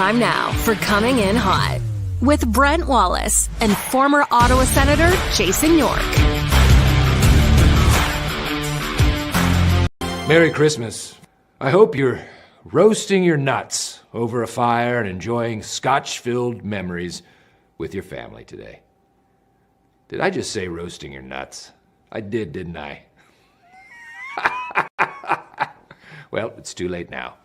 time now for Coming In Hot with Brent Wallace and former Ottawa Senator Jason York. Merry Christmas. I hope you're roasting your nuts over a fire and enjoying scotch-filled memories with your family today. Did I just say roasting your nuts? I did, didn't I? Well, it's too late now.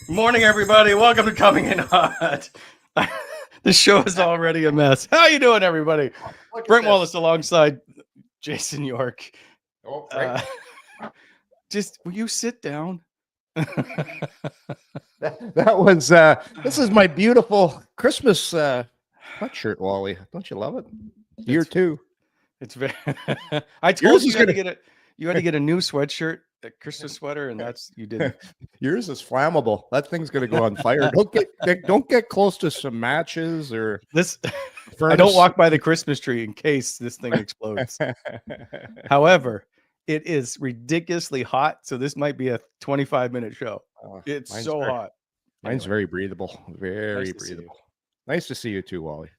Morning, everybody. Welcome to Coming In Hot. The show is already a mess. How you doing, everybody? Brent Wallace alongside Jason York. Oh, right. Just, will you sit down? That was, this is my beautiful Christmas sweatshirt, Wally. Don't you love it? Year two. It's very, I told you you had to get a new sweatshirt, a Christmas sweater, and you didn't. Yours is flammable. That thing's going to go on fire. Don't get close to some matches or this. Furnace. I don't walk by the Christmas tree in case this thing explodes. However, it is ridiculously hot, so this might be a 25-minute show. It's so hot. Mine's very breathable. Very breathable. Nice to see you too, Wally.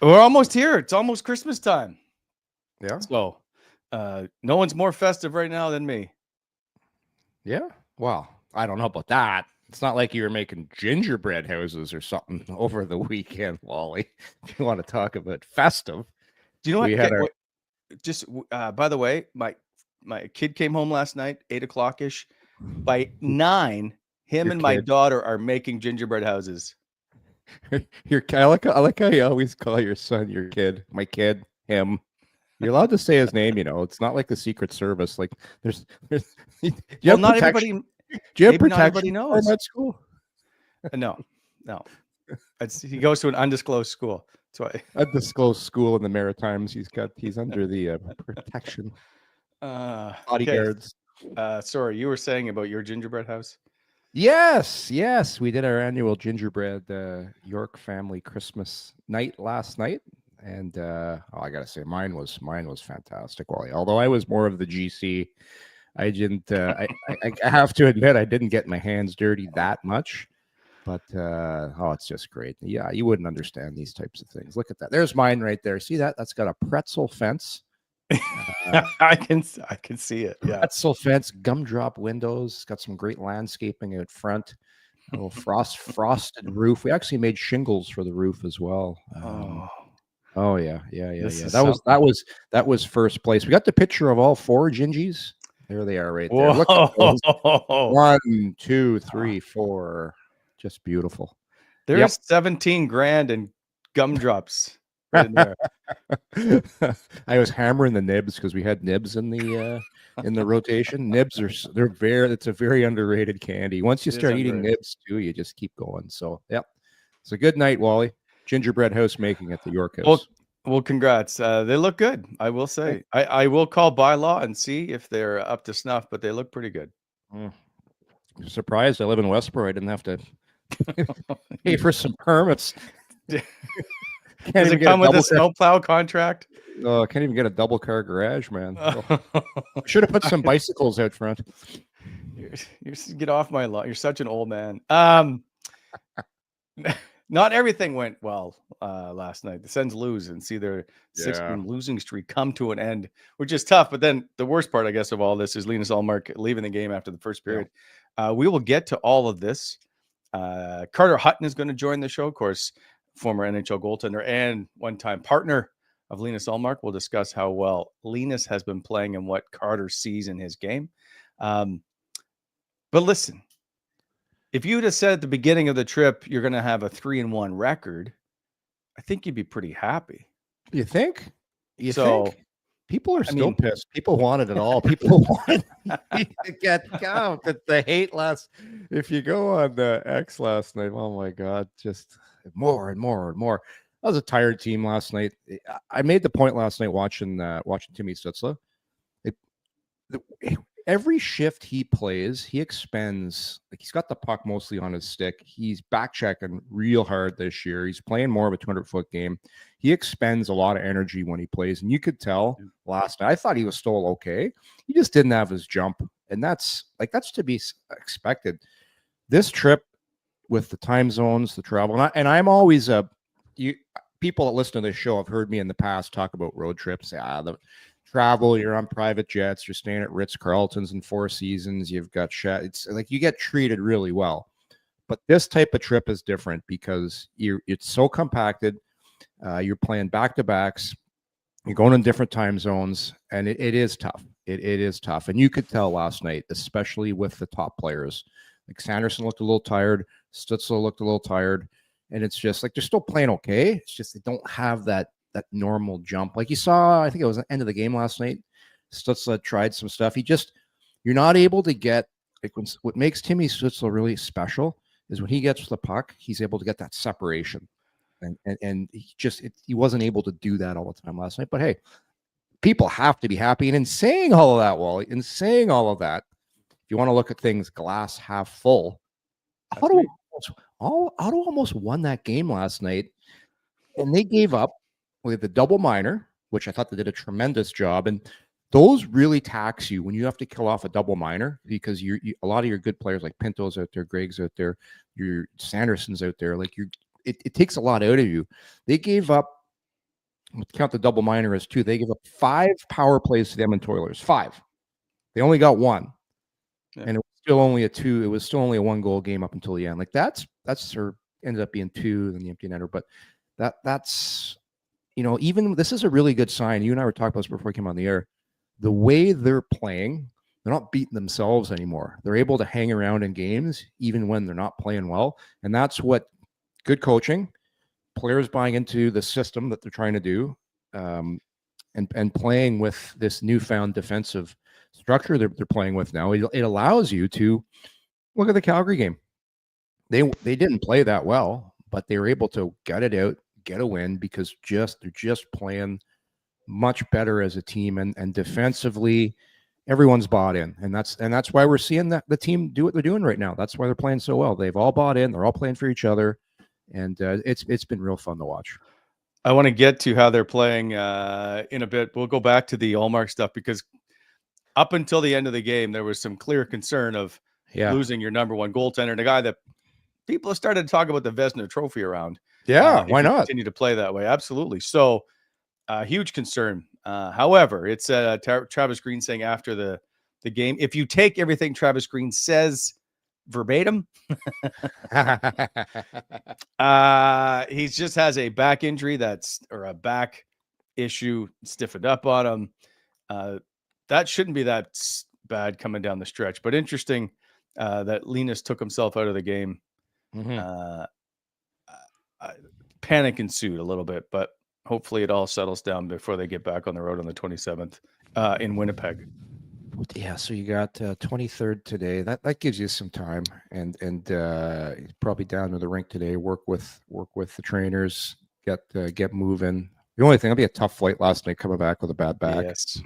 We're almost here. It's almost Christmas time. Yeah. So no one's more festive right now than me. Yeah. Well, I don't know about that. It's not like you were making gingerbread houses or something over the weekend, Wally. If you want to talk about festive. Do you know what? By the way, my kid came home last night, 8:00-ish. By 9, my daughter are making gingerbread houses. I like how you always call your son your kid. My kid, him. You're allowed to say his name, you know. It's not like the Secret Service. Like there's not everybody. Do you have maybe not everybody knows at school? No. He goes to an undisclosed school. That's why. Undisclosed school in the Maritimes. He's under the protection. Bodyguards. Sorry, you were saying about your gingerbread house? Yes. We did our annual gingerbread York family Christmas night last night. And I gotta say, mine was fantastic, Wally. Although I was more of the GC, I didn't. I have to admit, I didn't get my hands dirty that much. But it's just great. Yeah, you wouldn't understand these types of things. Look at that. There's mine right there. See that? That's got a pretzel fence. I can see it. Yeah, pretzel fence, gumdrop windows. It's got some great landscaping out front. A little frosted roof. We actually made shingles for the roof as well. Oh yeah. That was first place. We got the picture of all 4 gingies. There they are right there. Look at those. 1, 2, 3, 4. Just beautiful. There's 17 grand in gumdrops right in there. I was hammering the nibs because we had nibs in the rotation. Nibs it's a very underrated candy. Once you start eating nibs too, you just keep going. So it's a good night, Wally. Gingerbread house making at the York House. Well, congrats. They look good, I will say. I will call bylaw and see if they're up to snuff, but they look pretty good. Surprised I live in Westboro. I didn't have to pay for some permits. Does it come with a snowplow contract? Oh, I can't even get a double car garage, man. Should have put some bicycles out front. You're get off my lawn. You're such an old man. Not everything went well last night. The Sens lose and see their 6-game losing streak come to an end, which is tough. But then the worst part, I guess, of all this is Linus Ullmark leaving the game after the first period. We will get to all of this. Carter Hutton is going to join the show, of course, former NHL goaltender and one-time partner of Linus Ullmark. We'll discuss how well Linus has been playing and what Carter sees in his game. But listen. If you'd have said at the beginning of the trip you're going to have a 3-1 record, I think you'd be pretty happy. You think? You think? People are still pissed. People wanted it all. People wanted to get out. The hate last. If you go on the X last night, oh my God, just more and more and more. I was a tired team last night. I made the point last night watching Timmy Stützle. Every shift he plays, he expends, like he's got the puck mostly on his stick. He's back checking real hard this year. He's playing more of a 200-foot game. He expends a lot of energy when he plays. And you could tell last night, I thought he was still okay. He just didn't have his jump And that's to be expected. This trip with the time zones, the travel, and I'm always people that listen to this show have heard me in the past talk about road trips. The travel, you're on private jets, you're staying at Ritz-Carltons and Four Seasons, you've got it's like you get treated really well. But this type of trip is different because it's so compacted. You're playing back-to-backs. You're going in different time zones, and it is tough. It is tough. And you could tell last night, especially with the top players. Like Sanderson looked a little tired. Stützle looked a little tired. And it's just like they're still playing okay. It's just they don't have that normal jump. Like you saw, I think it was the end of the game last night. Stützle tried some stuff. You're not able to get, like what makes Timmy Stützle really special is when he gets the puck, he's able to get that separation. And he wasn't able to do that all the time last night. But hey, people have to be happy. And in saying all of that, Wally, in saying all of that, if you want to look at things glass half full, Ottawa almost won that game last night. And they gave up with the double minor, which I thought they did a tremendous job. And those really tax you when you have to kill off a double minor because a lot of your good players like Pinto's out there, Greg's out there, your Sanderson's out there. Like it takes a lot out of you. They gave up, count the double minor as 2. They gave up 5 power plays to the Edmonton Oilers. 5. They only got 1. Yeah. And it was still only a 2. It was still only a 1-goal game up until the end. Like that's or ended up being 2 than the empty netter. But that's even this is a really good sign. You and I were talking about this before we came on the air. The way they're playing, they're not beating themselves anymore. They're able to hang around in games even when they're not playing well. And that's what good coaching, players buying into the system that they're trying to do, and playing with this newfound defensive structure they're playing with now. It allows you to look at the Calgary game. They didn't play that well, but they were able to gut it out, get a win because they're just playing much better as a team, and defensively everyone's bought in, and that's why we're seeing the team do what they're doing right now. That's why they're playing so well. They've all bought in. They're all playing for each other, and it's been real fun to watch. I want to get to how they're playing in a bit. We'll go back to the Ullmark stuff because up until the end of the game, there was some clear concern of losing your number one goaltender and a guy that people have started to talk about the Vezina Trophy around. Yeah, why not continue to play that way? Absolutely. So, huge concern. However, it's Travis Green saying after the game, if you take everything Travis Green says verbatim, he just has a back injury or a back issue stiffened up on him. That shouldn't be that bad coming down the stretch, but interesting that Linus took himself out of the game. Mm-hmm. Panic ensued a little bit, but hopefully it all settles down before they get back on the road on the 27th in Winnipeg. Yeah, so you got 23rd today. That gives you some time, and probably down to the rink today. Work with the trainers. Get moving. The only thing, it'll be a tough flight last night coming back with a bad back. Yes.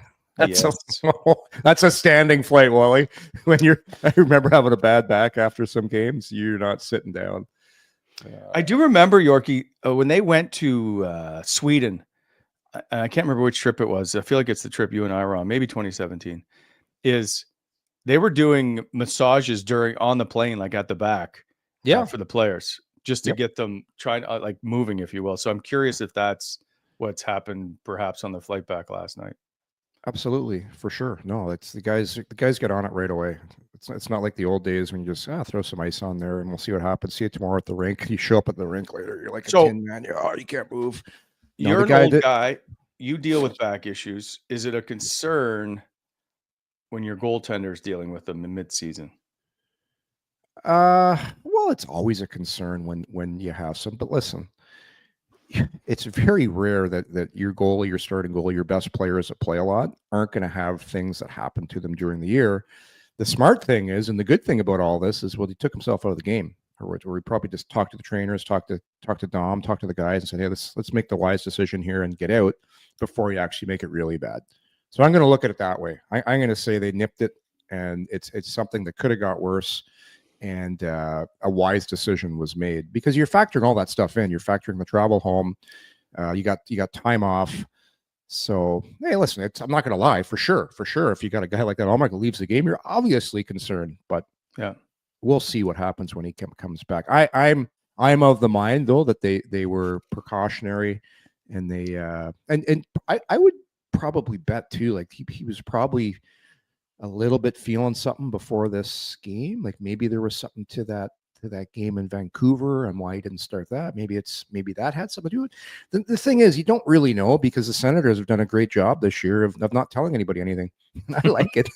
That's a standing flight, Wally. I remember having a bad back after some games. You're not sitting down. I do remember, Yorkie, when they went to Sweden. I can't remember which trip it was. I feel like it's the trip you and I were on, maybe 2017. Is they were doing massages on the plane, like at the back, for the players, just to get them trying like moving, if you will. So I'm curious if that's what's happened, perhaps on the flight back last night. Absolutely, for sure. No, it's the guys get on it right away. It's not like the old days when you just throw some ice on there and we'll see what happens. See you tomorrow at the rink. You show up at the rink later, you're like a tin man. You can't move. You're an old guy. You deal with back issues. Is it a concern when your goaltender's dealing with them in mid-season? Well, it's always a concern when you have some. But listen, it's very rare that your goalie, your starting goalie, your best players that play a lot aren't going to have things that happen to them during the year. The smart thing is, and the good thing about all this is, he took himself out of the game, or he probably just talked to the trainers, talk to Dom, talk to the guys, and said, "Hey, let's make the wise decision here and get out before you actually make it really bad." So I'm going to look at it that way. I'm going to say they nipped it, and it's something that could have got worse, and a wise decision was made because you're factoring all that stuff in. You're factoring the travel home. You got time off. So, hey, listen, I'm not going to lie, for sure. If you got a guy like that, Ullmark who leaves the game, you're obviously concerned. But yeah, we'll see what happens when he comes back. I'm of the mind though that they were precautionary, and they and I would probably bet too, like he was probably a little bit feeling something before this game. Like maybe there was something to that game in Vancouver and why he didn't start that. Maybe that had something to do with it. The thing is, you don't really know, because the Senators have done a great job this year of not telling anybody anything. I like it.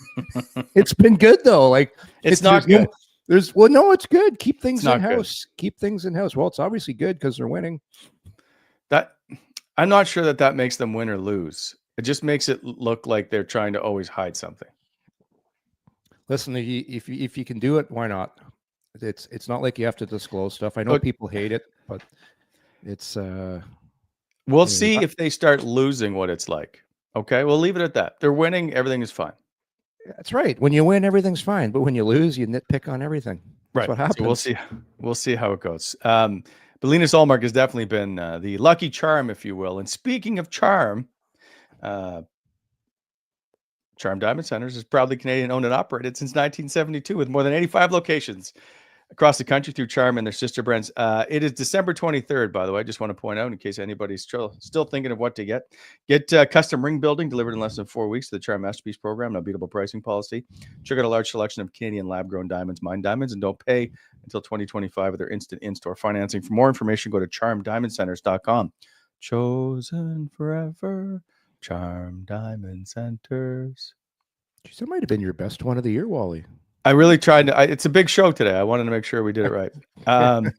It's been good though. Like it's not good. No, it's good. Keep things in house. Keep things in house. Well, it's obviously good because they're winning. That I'm not sure that makes them win or lose. It just makes it look like they're trying to always hide something. Listen, if you can do it, why not? It's not like you have to disclose stuff. I know people hate it, but it's we'll see if they start losing what it's like. Okay, we'll leave it at that. They're winning, everything is fine. That's right. When you win, everything's fine. But when you lose, you nitpick on everything. That's what happens. So we'll see how it goes. But Linus Ullmark has definitely been the lucky charm, if you will. And speaking of charm, Charm Diamond Centers is proudly Canadian owned and operated since 1972 with more than 85 locations across the country through Charm and their sister brands. It is December 23rd, by the way. I just want to point out in case anybody's still thinking of what to get. Get custom ring building delivered in less than 4 weeks to the Charm Masterpiece Program, an unbeatable pricing policy. Check out a large selection of Canadian lab-grown diamonds, mine diamonds, and don't pay until 2025 with their instant in-store financing. For more information, go to charmdiamondcenters.com. Chosen forever, Charm Diamond Centers. Geez, that might have been your best one of the year, Wally. I really tried to. It's a big show today. I wanted to make sure we did it right. And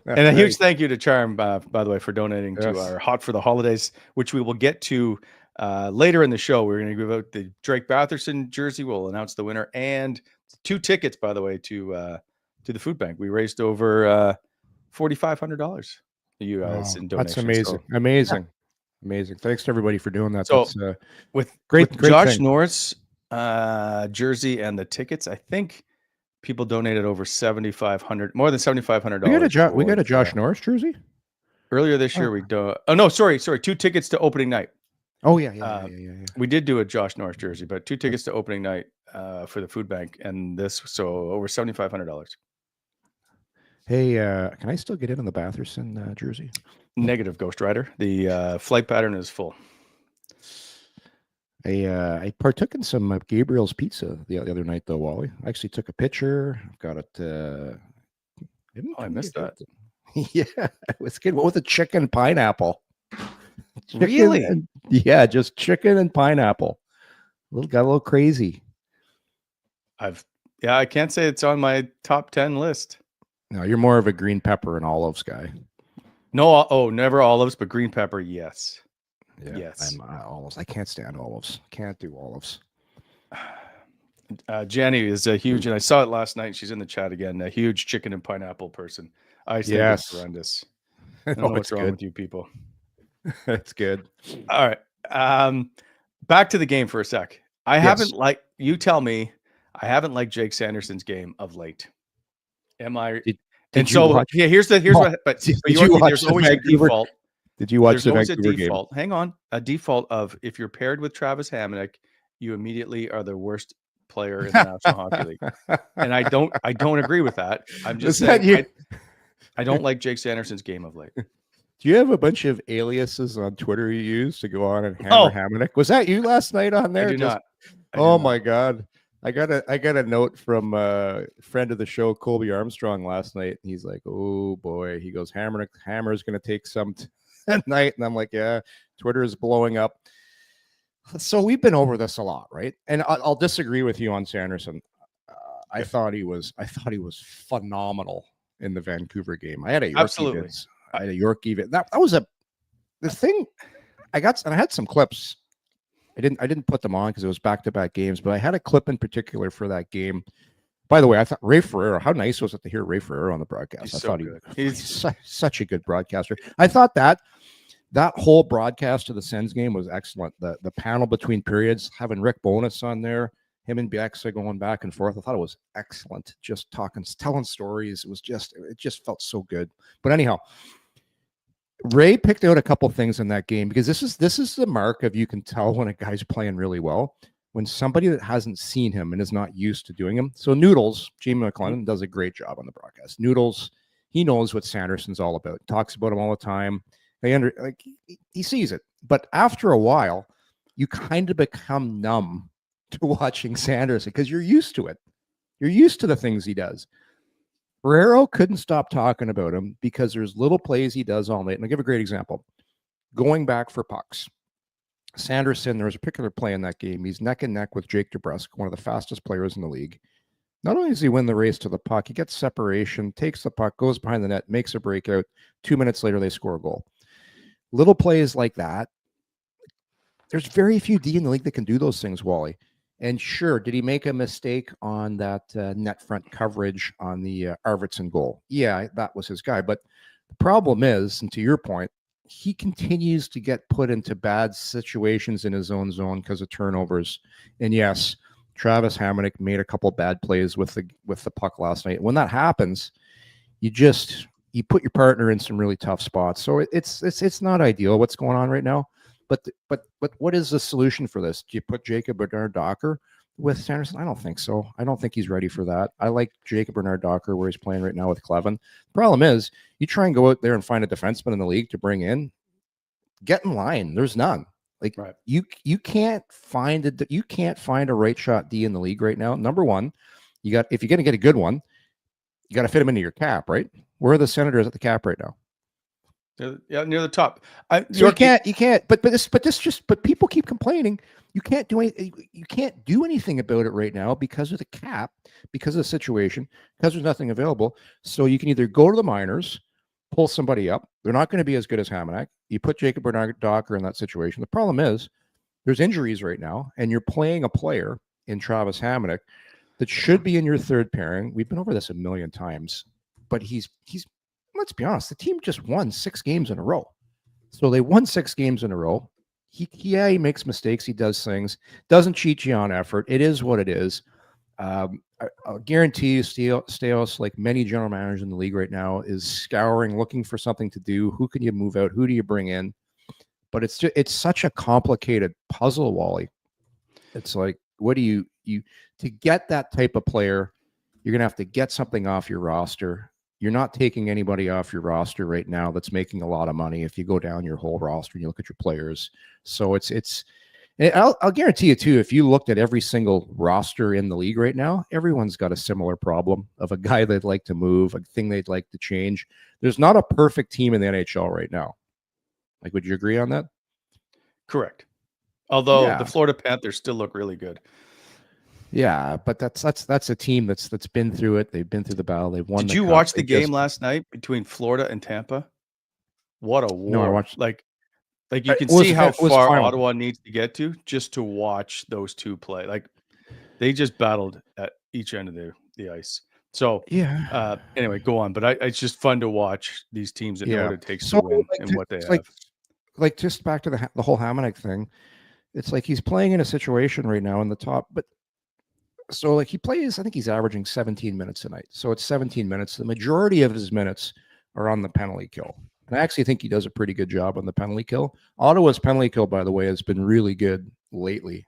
a huge thank you to Charm, by the way, for donating to our Hot for the Holidays, which we will get to later in the show. We're going to give out the Drake Batherson jersey. We'll announce the winner and 2 tickets, by the way, to the food bank. We raised over $4,500 to you guys in donations. That's amazing. So, amazing. Thanks to everybody for doing that. So that's, with great Josh thing. Norris jersey and the tickets, I think people donated over $7,500, more than $7,500. We got a Josh Norris jersey earlier this year. Sorry, 2 tickets to opening night. Oh yeah. We did do a Josh Norris jersey, but 2 tickets to opening night for the food bank, and so over $7,500. Hey, can I still get in on the Batherson jersey? Negative, Ghost Rider. The flight pattern is full. I partook in some Gabriel's Pizza the other night, though, Wally. I actually took a picture. I've got it. I missed that. Yeah, it was good. What with the chicken pineapple? Really? Yeah, just chicken and pineapple. Got a little crazy. I can't say it's on my top 10 list. No, you're more of a green pepper and olives guy. No, never olives, but green pepper, yes. Yeah, yes. I'm olives. I can't stand olives. Can't do olives. Jenny is a huge, and I saw it last night. She's in the chat again. A huge chicken and pineapple person. I think it's horrendous. I don't know what's wrong with you people. That's good. All right. Back to the game for a sec. You tell me, I haven't liked Jake Sanderson's game of late. Am I? Here's what. But there's always a default. Did you watch the Vancouver game? Hang on. A default of if you're paired with Travis Hamonic, you immediately are the worst player in the National Hockey League. And I don't agree with that. I'm just saying I don't like Jake Sanderson's game of late. Do you have a bunch of aliases on Twitter you use to go on and hammer Hamonic? Was that you last night on there? I do not. My God. I got a note from a friend of the show, Colby Armstrong, last night. He's like, oh boy. He goes, Hammer's going to take some tonight. And I'm like, yeah, Twitter is blowing up. So we've been over this a lot, right? And I'll disagree with you on Sanderson. I thought he was phenomenal in the Vancouver game. I had a York even. That was the thing. I had some clips. I didn't put them on because it was back-to-back games, but I had a clip in particular for that game. By the way, I thought Ray Ferreira, how nice was it to hear Ray Ferreira on the broadcast? He's such a good broadcaster. I thought that whole broadcast of the Sens game was excellent. The panel between periods, having Rick Bowness on there, him and Bieksa going back and forth. I thought it was excellent. Just telling stories. It just felt so good. But anyhow, Ray picked out a couple things in that game because this is the mark of, you can tell when a guy's playing really well, when somebody that hasn't seen him and is not used to doing him. So Noodles, Jamie McLennan, does a great job on the broadcast. Noodles, he knows what Sanderson's all about. Talks about him all the time. He sees it. But after a while, you kind of become numb to watching Sanderson because you're used to it. You're used to the things he does. Ferrero couldn't stop talking about him because there's little plays he does all night. And I'll give a great example. Going back for pucks. Sanderson, there was a particular play in that game. He's neck and neck with Jake DeBrusk, one of the fastest players in the league. Not only does he win the race to the puck, he gets separation, takes the puck, goes behind the net, makes a breakout. 2 minutes later, they score a goal. Little plays like that. There's very few D in the league that can do those things, Wally. And sure, did he make a mistake on that net front coverage on the Arvidsson goal? Yeah, that was his guy. But the problem is, and to your point, he continues to get put into bad situations in his own zone because of turnovers. And yes, Travis Hamonic made a couple bad plays with the puck last night. When that happens, you put your partner in some really tough spots. So it's not ideal what's going on right now. But what is the solution for this? Do you put Jacob Bernard-Docker with Sanderson? I don't think so. I don't think he's ready for that. I like Jacob Bernard-Docker where he's playing right now with Clevin. The problem is, you try and go out there and find a defenseman in the league to bring in, get in line. There's none. Like right. you can't find a right shot D in the league right now. Number one, if you're going to get a good one, you got to fit him into your cap, right? Where are the Senators at the cap right now? Yeah, near the top. You can't. But people keep complaining. You can't do anything about it right now because of the cap, because of the situation, because there's nothing available. So you can either go to the minors, pull somebody up. They're not going to be as good as Hamonic. You put Jacob Bernard-Docker in that situation. The problem is there's injuries right now, and you're playing a player in Travis Hamonic that should be in your third pairing. We've been over this a million times, but he's. Let's be honest, the team just won 6 games in a row. So they won 6 games in a row. He makes mistakes. He does things. Doesn't cheat you on effort. It is what it is. I'll guarantee you, Steos, like many general managers in the league right now, is scouring, looking for something to do. Who can you move out? Who do you bring in? But it's such a complicated puzzle, Wally. It's like, what do you to get that type of player, you're going to have to get something off your roster. You're not taking anybody off your roster right now that's making a lot of money. If you go down your whole roster and you look at your players, so I'll guarantee you too. If you looked at every single roster in the league right now, everyone's got a similar problem of a guy they'd like to move, a thing they'd like to change. There's not a perfect team in the NHL right now. Like, would you agree on that? Correct. Although the Florida Panthers still look really good. Yeah, but that's a team that's been through it. They've been through the battle. They've won. Did you watch the game last night between Florida and Tampa? What a war! No, I watched. Like you can see how far Ottawa needs to get to just to watch those two play. Like they just battled at each end of the ice. So yeah. Anyway, go on. But it's just fun to watch these teams that know what it takes to win and what they have. Like just back to the whole Hamonic thing. It's like he's playing in a situation right now in the top, but. So like he plays, I think he's averaging 17 minutes a night. So it's 17 minutes. The majority of his minutes are on the penalty kill. And I actually think he does a pretty good job on the penalty kill. Ottawa's penalty kill, by the way, has been really good lately.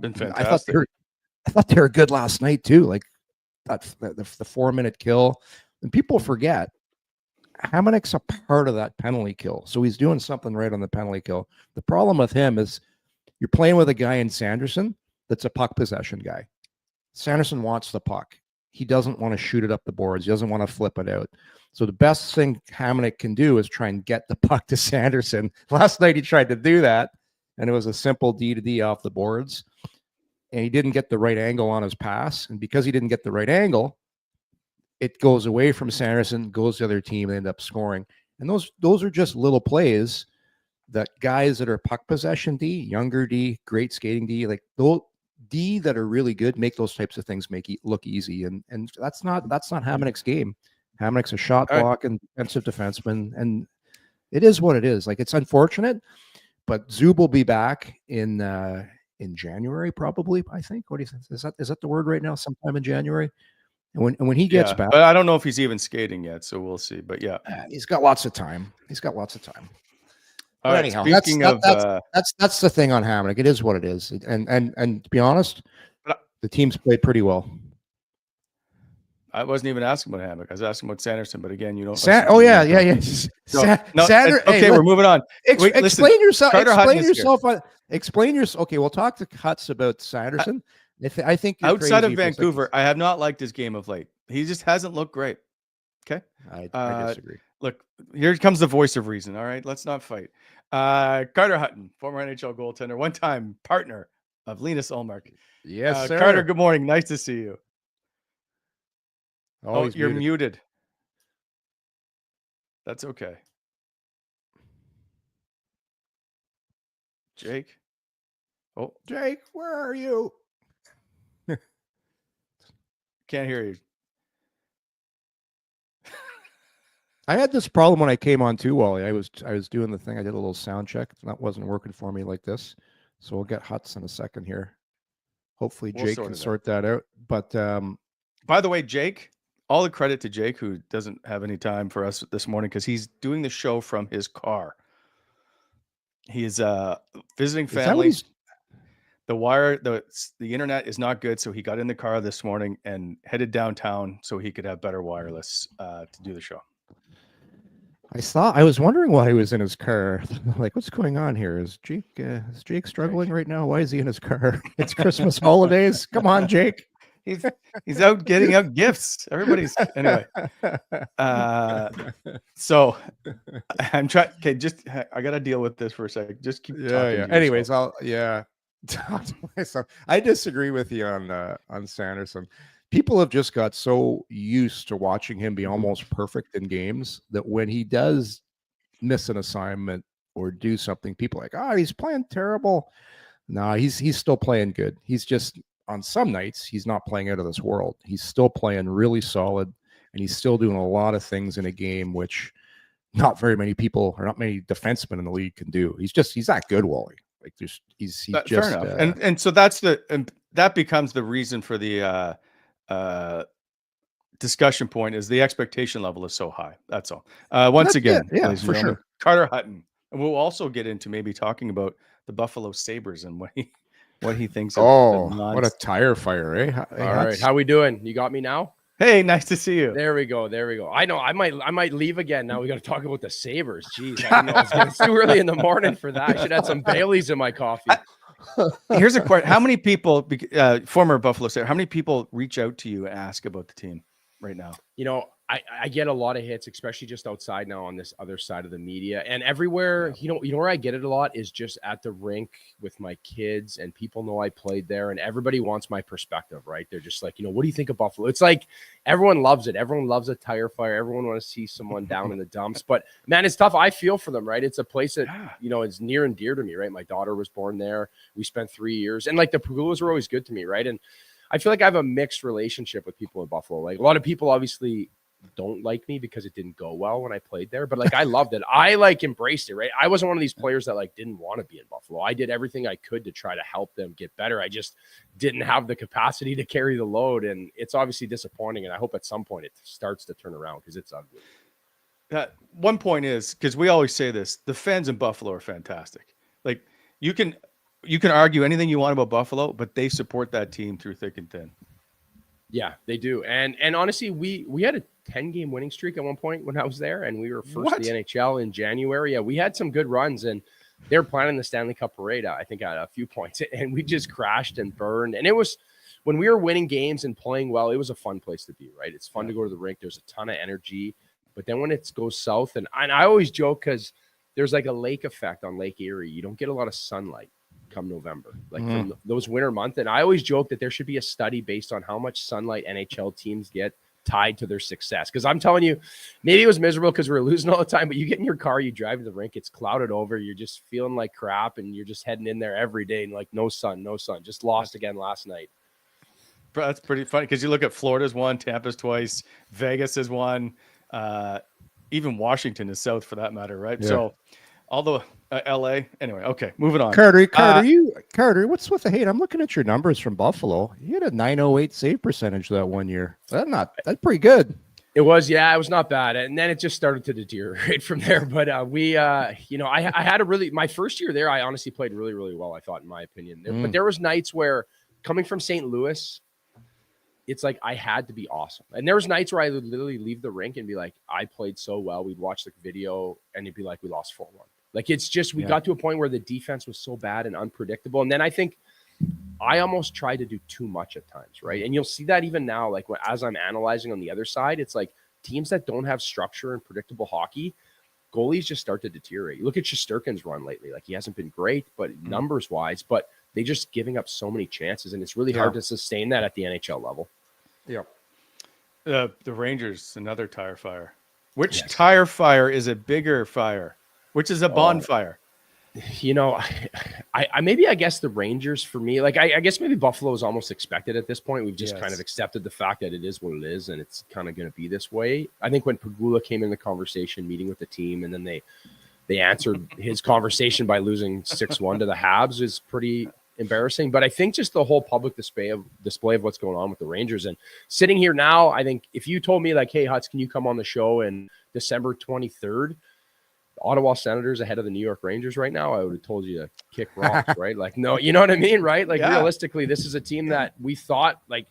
Been fantastic. I thought they were good last night too. Like the 4-minute kill. And people forget Hamonic's a part of that penalty kill. So he's doing something right on the penalty kill. The problem with him is you're playing with a guy in Sanderson that's a puck possession guy. Sanderson wants the puck. He doesn't want to shoot it up the boards. He doesn't want to flip it out. So the best thing Hamonic can do is try and get the puck to Sanderson. Last night he tried to do that, and it was a simple D to D off the boards, and he didn't get the right angle on his pass. And because he didn't get the right angle, it goes away from Sanderson, goes to the other team, and end up scoring. And those are just little plays that guys that are puck possession D, younger D, great skating D, like those D that are really good make those types of things look easy, and that's not Hamonic's game. Hamonic's a shot block and defensive defenseman, and it is what it is. Like it's unfortunate, but Zub will be back in January probably. I think. What do you think? Is that the word right now? Sometime in January. And when he gets back, but I don't know if he's even skating yet, so we'll see. But yeah, he's got lots of time. All But right, anyhow, speaking that's the thing on Hamonic. It is what it is, and to be honest, the team's played pretty well. I wasn't even asking about Hammock. I was asking about Sanderson, but again, you don't. Yeah. Okay, we're moving on. Explain yourself. Explain yourself. Okay, we'll talk to Huts about Sanderson. I think outside of Vancouver, I have not liked his game of late. He just hasn't looked great. Okay, I disagree. Look, here comes the voice of reason. All right, let's not fight. Carter Hutton, former NHL goaltender, one-time partner of Linus Ullmark. Yes, sir. Carter, good morning. Nice to see you. Oh, you're muted. That's okay. Jake? Oh, Jake, where are you? Can't hear you. I had this problem when I came on too, Wally. I was doing the thing. I did a little sound check. That wasn't working for me like this. So we'll get Huts in a second here. Hopefully Jake can sort that out. But by the way, Jake, all the credit to Jake, who doesn't have any time for us this morning because he's doing the show from his car. He is visiting family. The internet is not good, so he got in the car this morning and headed downtown so he could have better wireless to do the show. I was wondering why he was in his car. Like, what's going on here? Is Jake struggling right now? Why is he in his car? It's Christmas holidays. Come on, Jake. He's out getting out gifts. Everybody's anyway. So I'm trying. Okay, I got to deal with this for a second. Just keep talking. Anyways, talk to myself. I disagree with you on Sanderson. People have just got so used to watching him be almost perfect in games that when he does miss an assignment or do something, people are like, he's playing terrible. No, he's still playing good. He's just, on some nights, he's not playing out of this world. He's still playing really solid, and he's still doing a lot of things in a game which not very many people or not many defensemen in the league can do. He's that good, Wally. Like he's just fair enough. And so that becomes the reason for the discussion point is the expectation level is so high. That's all. Once again, for sure. Carter Hutton, and we'll also get into maybe talking about the Buffalo Sabres and what he thinks. What a tire fire, eh? All right, how we doing? You got me now? Hey, nice to see you. There we go. I know I might leave again. Now we got to talk about the Sabres. Jeez, I don't know. It's too early in the morning for that. I should have some Baileys in my coffee. Here's a question: how many people, former Buffalo Sabres, how many people reach out to you and ask about the team right now? I get a lot of hits, especially just outside now on this other side of the media and everywhere. You know where I get it a lot is just at the rink with my kids, and people know I played there, and everybody wants my perspective, right? They're just like, what do you think of Buffalo? It's like everyone loves it. Everyone loves a tire fire. Everyone wants to see someone down in the dumps. But man, it's tough. I feel for them, right? It's a place that is near and dear to me, right? My daughter was born there. We spent 3 years, and like the Pagulas were always good to me, right? And I feel like I have a mixed relationship with people in Buffalo. Like a lot of people obviously don't like me because it didn't go well when I played there, but like I loved it. I embraced it, right? I wasn't one of these players that didn't want to be in Buffalo. I did everything I could to try to help them get better. I just didn't have the capacity to carry the load, and it's obviously disappointing, and I hope at some point it starts to turn around because it's ugly. One point is, because we always say this, the fans in Buffalo are fantastic. Like you can argue anything you want about Buffalo, but they support that team through thick and thin. Yeah, they do. And honestly, we had a 10-game winning streak at one point when I was there, and we were first in the NHL in January. Yeah, we had some good runs, and they were planning the Stanley Cup parade, I think, at a few points, and we just crashed and burned. And it was, when we were winning games and playing well, it was a fun place to be, right? It's fun to go to the rink. There's a ton of energy. But then when it goes south, and I always joke because there's like a lake effect on Lake Erie. You don't get a lot of sunlight come November, from those winter months. And I always joke that there should be a study based on how much sunlight NHL teams get tied to their success. Because I'm telling you, maybe it was miserable because we were losing all the time, but you get in your car, you drive to the rink, it's clouded over, you're just feeling like crap, and you're just heading in there every day and no sun. Just lost again last night. That's pretty funny because you look at Florida's won, Tampa's twice, Vegas has won, even Washington is south for that matter, right? Yeah. So Although LA. Anyway, okay, moving on. Carter, what's with the hate? I'm looking at your numbers from Buffalo. You had a 908 save percentage that one year. That's pretty good. It was not bad. And then it just started to deteriorate from there. But I had my first year there, I honestly played really, really well, I thought, in my opinion. But there was nights where coming from St. Louis, it's like I had to be awesome. And there was nights where I would literally leave the rink and be like, I played so well. We'd watch the video and it'd be like, we lost 4-1. Like, it's just, we got to a point where the defense was so bad and unpredictable. And then I think I almost tried to do too much at times, right? And you'll see that even now, like as I'm analyzing on the other side, it's like teams that don't have structure and predictable hockey, goalies just start to deteriorate. You look at Shesterkin's run lately. Like, he hasn't been great, but numbers-wise, but they just giving up so many chances, and it's really hard to sustain that at the NHL level. Yeah. The Rangers, another tire fire. Which tire fire is a bigger fire? Which is a bonfire? I guess the Rangers for me, like, I guess maybe Buffalo is almost expected at this point. We've just kind of accepted the fact that it is what it is, and it's kind of going to be this way. I think when Pegula came in the conversation, meeting with the team, and then they answered his conversation by losing 6-1 to the Habs is pretty embarrassing. But I think just the whole public display of what's going on with the Rangers, and sitting here now, I think if you told me like, hey, Huts, can you come on the show in December 23rd? Ottawa Senators ahead of the New York Rangers right now, I would have told you to kick rocks, right? Like, no, you know what I mean, right? Like, realistically, this is a team that we thought, like,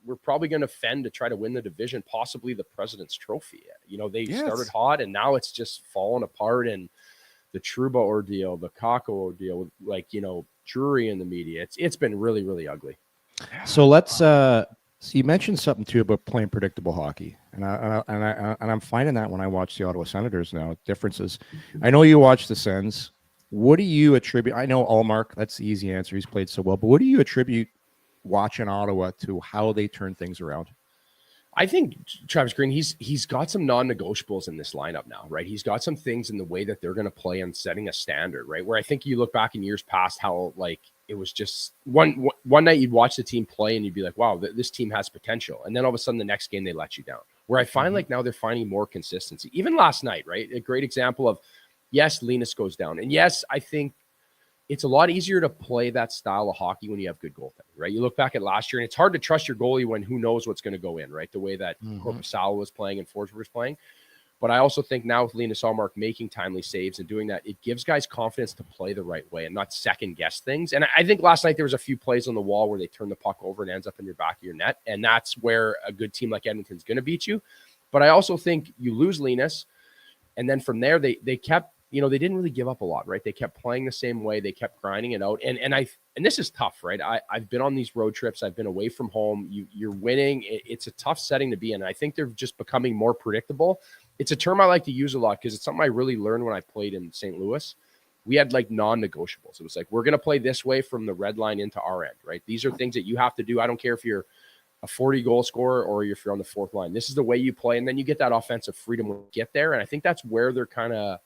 we're probably going to fend to try to win the division, possibly the President's Trophy. They started hot, and now it's just fallen apart. And the Trouba ordeal, the Kakko ordeal, with, like, Drury in the media, it's been really, really ugly. So let's so you mentioned something too about playing predictable hockey, and I'm finding that when I watch the Ottawa Senators now, differences. I know you watch the Sens. What do you attribute? I know Ullmark. That's the easy answer. He's played so well. But what do you attribute watching Ottawa to how they turn things around? I think Travis Green, he's got some non-negotiables in this lineup now, right? He's got some things in the way that they're going to play and setting a standard, right? Where I think you look back in years past how, like, it was just one night you'd watch the team play and you'd be like, wow, this team has potential. And then all of a sudden the next game they let you down. Where I find like now they're finding more consistency. Even last night, right? A great example of, yes, Linus goes down. And yes, I think it's a lot easier to play that style of hockey when you have good goaltending, right? You look back at last year, and it's hard to trust your goalie when who knows what's going to go in, right? The way that Korpisalo was playing and Forsberg was playing. But I also think now with Linus Ullmark making timely saves and doing that, it gives guys confidence to play the right way and not second-guess things. And I think last night there was a few plays on the wall where they turn the puck over and ends up in your back of your net, and that's where a good team like Edmonton's going to beat you. But I also think you lose Linus, and then from there they kept, they didn't really give up a lot, right? They kept playing the same way. They kept grinding it out. And this is tough, right? I've been on these road trips. I've been away from home. You're winning. It's a tough setting to be in. I think they're just becoming more predictable. It's a term I like to use a lot because it's something I really learned when I played in St. Louis. We had like non-negotiables. It was like, we're going to play this way from the red line into our end, right? These are things that you have to do. I don't care if you're a 40-goal scorer or if you're on the fourth line. This is the way you play. And then you get that offensive freedom when you get there. And I think that's where they're kind of,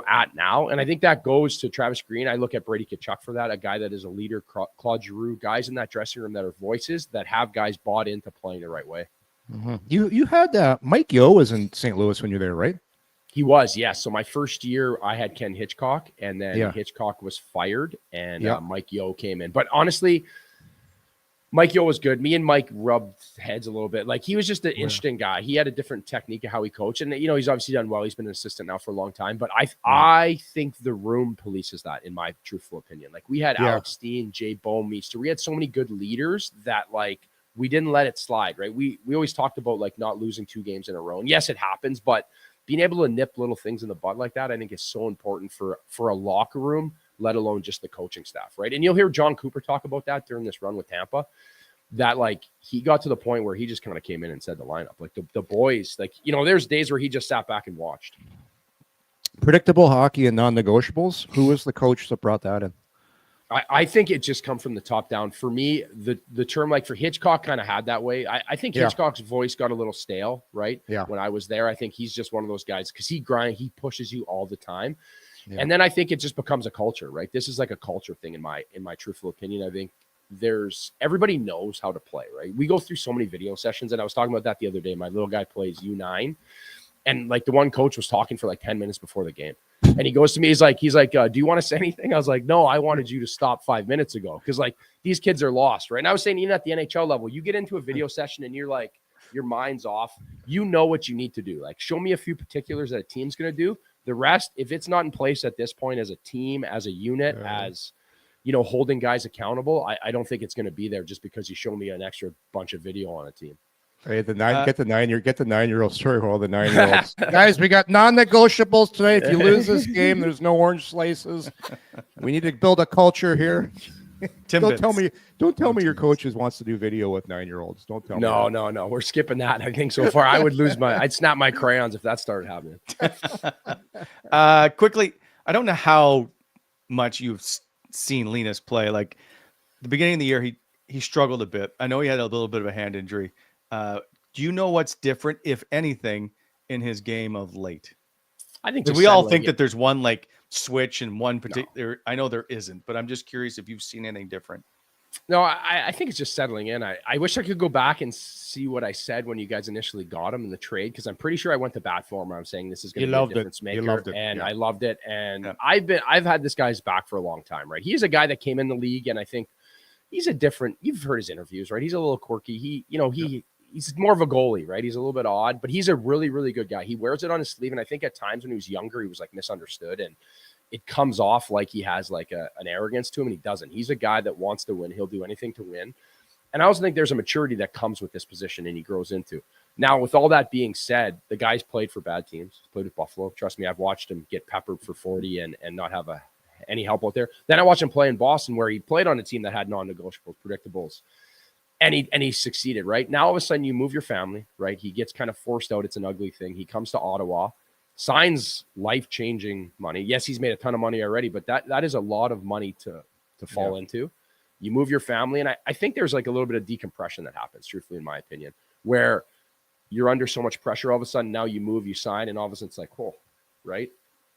at now. And I think that goes to Travis Green. I look at Brady Tkachuk for that, a guy that is a leader, Claude Giroux, guys in that dressing room that are voices that have guys bought into playing the right way. Mm-hmm. You had Mike Yeo was in St. Louis when you were there, right? He was, yes. So my first year I had Ken Hitchcock, and then Hitchcock was fired, and Mike Yeo came in. But honestly, Mike Yeo was good. Me and Mike rubbed heads a little bit. Like, he was just an interesting guy. He had a different technique of how he coached. And, he's obviously done well. He's been an assistant now for a long time. But I think the room polices that, in my truthful opinion. Like, we had Alex Steen, Jay Bowmeister. We had so many good leaders that, like, we didn't let it slide, right? We always talked about, like, not losing 2 games in a row. And, yes, it happens. But being able to nip little things in the bud like that, I think, is so important for a locker room, let alone just the coaching staff, right? And you'll hear John Cooper talk about that during this run with Tampa, that, like, he got to the point where he just kind of came in and said the lineup. Like, the boys, like, there's days where he just sat back and watched. Predictable hockey and non-negotiables. Who was the coach that brought that in? I think it just come from the top down. For me, the term, like, for Hitchcock kind of had that way. I think Hitchcock's voice got a little stale, right? Yeah. When I was there, I think he's just one of those guys because he pushes you all the time. Yeah. And then I think it just becomes a culture, right? This is like a culture thing in my truthful opinion. I think everybody knows how to play, right? We go through so many video sessions, and I was talking about that the other day. My little guy plays U9, And like the one coach was talking for like 10 minutes before the game. And he goes to me, he's like, do you want to say anything? I was like, no, I wanted you to stop 5 minutes ago. Cause like these kids are lost, right? And I was saying, even at the NHL level, you get into a video session and you're like, your mind's off. You know what you need to do. Like, show me a few particulars that a team's going to do. The rest, if it's not in place at this point as a team, as a unit, as, you know, holding guys accountable, I don't think it's going to be there just because you show me an extra bunch of video on a team. Hey, get the 9-year-old story for all the 9-year-olds. Guys, we got non-negotiables today. If you lose this game, there's no orange slices. We need to build a culture here. Don't tell me your coaches wants to do video with 9-year-olds. Don't tell me. No. We're skipping that. I think so far I'd snap my crayons if that started happening. Quickly, I don't know how much you've seen Linus play. Like the beginning of the year, he struggled a bit. I know he had a little bit of a hand injury. Do you know what's different, if anything, in his game of late? I think we all think that there's one like switch and one particular. No. I know there isn't, but I'm just curious if you've seen anything different. No, I think it's just settling in. I wish I could go back and see what I said when you guys initially got him in the trade, because I'm pretty sure I went to bat for him. I'm saying this is going to be a difference maker. You loved it. And yeah. I loved it. And I've had this guy's back for a long time, right? He's a guy that came in the league, and I think he's you've heard his interviews, right? He's a little quirky. He's more of a goalie, right? He's a little bit odd, but he's a really, really good guy. He wears it on his sleeve. And I think at times when he was younger, he was like misunderstood, and it comes off like he has like an arrogance to him, and he doesn't. He's a guy that wants to win. He'll do anything to win. And I also think there's a maturity that comes with this position and he grows into. Now, with all that being said, the guy's played for bad teams. He's played with Buffalo. Trust me, I've watched him get peppered for 40 and not have any help out there. Then I watched him play in Boston, where he played on a team that had non-negotiables, predictables. And he succeeded, right? Now, all of a sudden, you move your family, right? He gets kind of forced out. It's an ugly thing. He comes to Ottawa, signs life-changing money. Yes, he's made a ton of money already, but that is a lot of money to fall into. You move your family, and I think there's like a little bit of decompression that happens, truthfully, in my opinion, where you're under so much pressure. All of a sudden, now you move, you sign, and all of a sudden it's like, oh, right?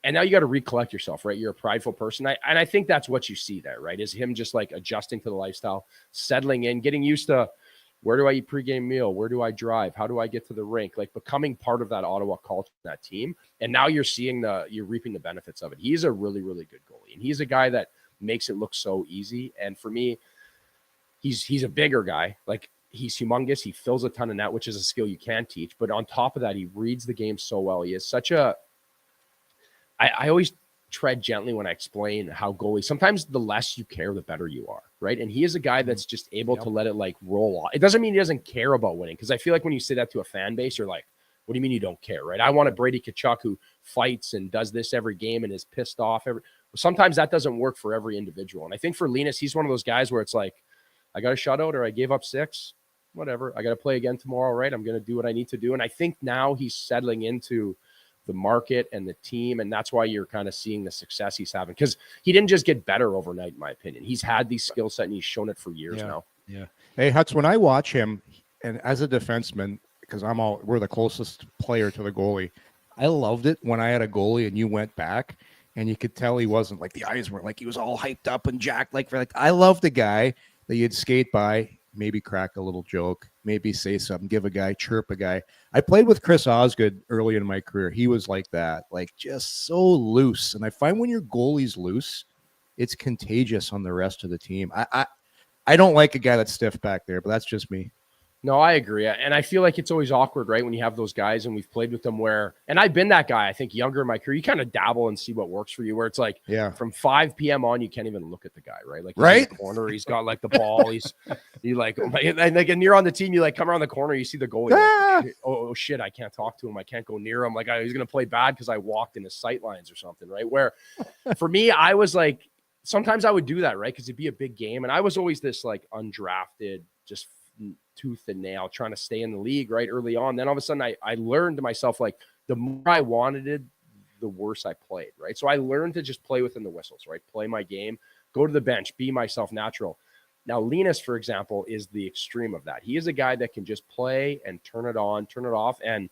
And now you got to recollect yourself, right? You're a prideful person. And I think that's what you see there, right? Is him just like adjusting to the lifestyle, settling in, getting used to, where do I eat pregame meal? Where do I drive? How do I get to the rink? Like becoming part of that Ottawa culture, that team. And now you're reaping the benefits of it. He's a really, really good goalie. And he's a guy that makes it look so easy. And for me, he's a bigger guy. Like he's humongous. He fills a ton of net, which is a skill you can teach. But on top of that, he reads the game so well. He is such I always tread gently when I explain how goalies, sometimes the less you care, the better you are, right? And he is a guy that's just able to let it like roll off. It doesn't mean he doesn't care about winning, because I feel like when you say that to a fan base, you're like, what do you mean you don't care, right? I want a Brady Tkachuk who fights and does this every game and is pissed off. Sometimes that doesn't work for every individual. And I think for Linus, he's one of those guys where it's like, I got a shutout or I gave up 6, whatever. I got to play again tomorrow, right? I'm going to do what I need to do. And I think now he's settling into the market and the team, and that's why you're kind of seeing the success he's having, because he didn't just get better overnight, in my opinion. He's had these skill set and he's shown it for years now. Yeah. Hey, Hutz, when I watch him, and as a defenseman, because we're the closest player to the goalie, I loved it when I had a goalie and you went back and you could tell he wasn't like, the eyes weren't like he was all hyped up and jacked. Like I love the guy that you'd skate by, maybe crack a little joke, maybe say something, chirp a guy. I played with Chris Osgood early in my career. He was like that, like just so loose. And I find when your goalie's loose, it's contagious on the rest of the team. I don't like a guy that's stiff back there, but that's just me. No, I agree. And I feel like it's always awkward, right? When you have those guys, and we've played with them and I've been that guy, I think younger in my career, you kind of dabble and see what works for you, where it's like, from 5 p.m. on, you can't even look at the guy, right? Like, right? In the corner, he's got like the ball. And you're on the team, you like come around the corner, you see the goalie. Like, oh shit, I can't talk to him. I can't go near him. Like he's going to play bad because I walked in his sight lines or something, right? Where for me, I was like, sometimes I would do that, right? Because it'd be a big game. And I was always this like undrafted, just tooth and nail trying to stay in the league right early on. Then all of a sudden I learned to myself, like the more I wanted it, the worse I played, right? So I learned to just play within the whistles, right? Play my game, go to the bench, be myself natural. Now Linus, for example, is the extreme of that. He is a guy that can just play and turn it on, turn it off. And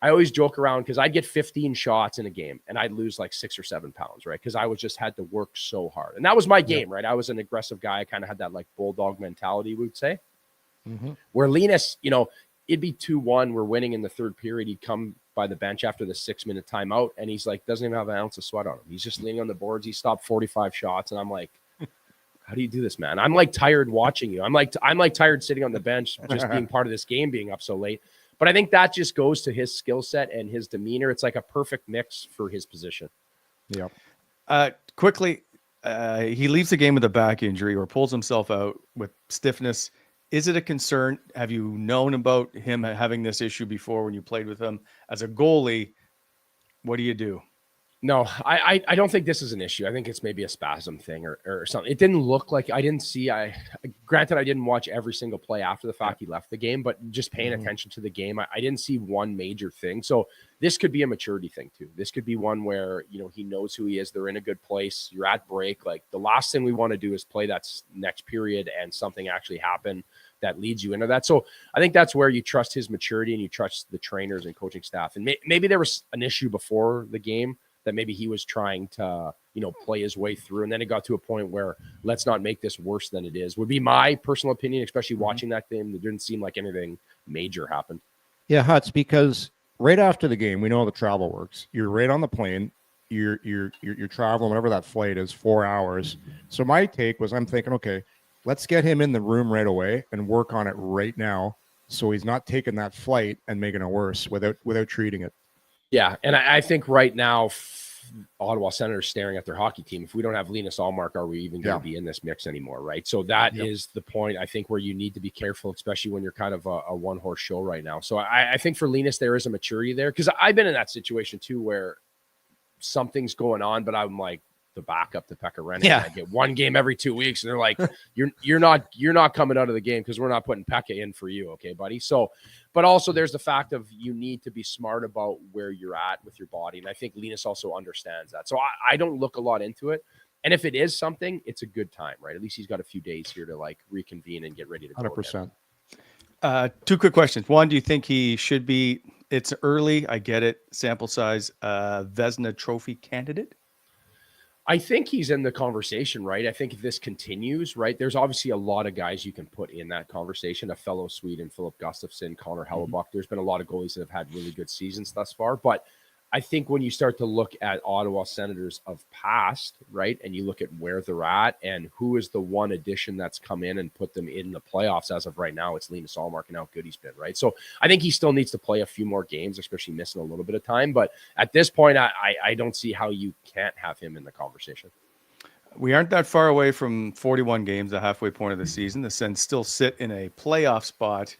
I always joke around because I'd get 15 shots in a game and I'd lose like 6 or 7 pounds, right? Because I just had to work so hard. And that was my game, right? I was an aggressive guy. I kind of had that like bulldog mentality, we would say. Mm-hmm. Where Linus, it'd be 2-1. We're winning in the third period. He'd come by the bench after the 6-minute timeout, and he's like, doesn't even have an ounce of sweat on him. He's just leaning on the boards. He stopped 45 shots, and I'm like, how do you do this, man? I'm like tired watching you. I'm like tired sitting on the bench, just being part of this game, being up so late. But I think that just goes to his skill set and his demeanor. It's like a perfect mix for his position. Yeah. Quickly, he leaves the game with a back injury or pulls himself out with stiffness. Is it a concern? Have you known about him having this issue before when you played with him? As a goalie, what do you do? No, I don't think this is an issue. I think it's maybe a spasm thing or something. It didn't look like I didn't see. Granted, I didn't watch every single play after the fact he left the game, but just paying attention to the game, I didn't see one major thing. So this could be a maturity thing too. This could be one where, you know, he knows who he is. They're in a good place. You're at break. Like the last thing we want to do is play that next period and something actually happen that leads you into that. So I think that's where you trust his maturity and you trust the trainers and coaching staff. And maybe there was an issue before the game that maybe he was trying to, you know, play his way through. And then it got to a point where let's not make this worse than it is, would be my personal opinion, especially watching that game. It didn't seem like anything major happened. Yeah, Huts, because right after the game, we know how the travel works. You're right on the plane. You're traveling, whatever that flight is, 4 hours. So my take was, I'm thinking, okay, let's get him in the room right away and work on it right now, so he's not taking that flight and making it worse without treating it. Yeah, and I think right now, Ottawa Senators staring at their hockey team. If we don't have Linus Ullmark, are we even going to be in this mix anymore, right? So that is the point, I think, where you need to be careful, especially when you're kind of a one-horse show right now. So I think for Linus, there is a maturity there, because I've been in that situation too where something's going on, but I'm like the backup to Pekka Rinne. I get one game every 2 weeks, and they're like, you're not coming out of the game because we're not putting Pekka in for you, okay, buddy? So, but also there's the fact of you need to be smart about where you're at with your body, and I think Linus also understands that. So I don't look a lot into it, and if it is something, it's a good time, right? At least he's got a few days here to like reconvene and get ready to go. 100%. Two quick questions. One, do you think he should be? It's early, I get it. Sample size, Vezina Trophy candidate. I think he's in the conversation, right? I think if this continues, right, there's obviously a lot of guys you can put in that conversation. A fellow Swede, Philip Gustafsson, Connor Hellebuck. There's been a lot of goalies that have had really good seasons thus far. But I think when you start to look at Ottawa Senators of past, right, and you look at where they're at and who is the one addition that's come in and put them in the playoffs as of right now, it's Linus Ullmark and how good he's been, right? So I think he still needs to play a few more games, especially missing a little bit of time. But at this point, I don't see how you can't have him in the conversation. We aren't that far away from 41 games, the halfway point of the season. The Sens still sit in a playoff spot.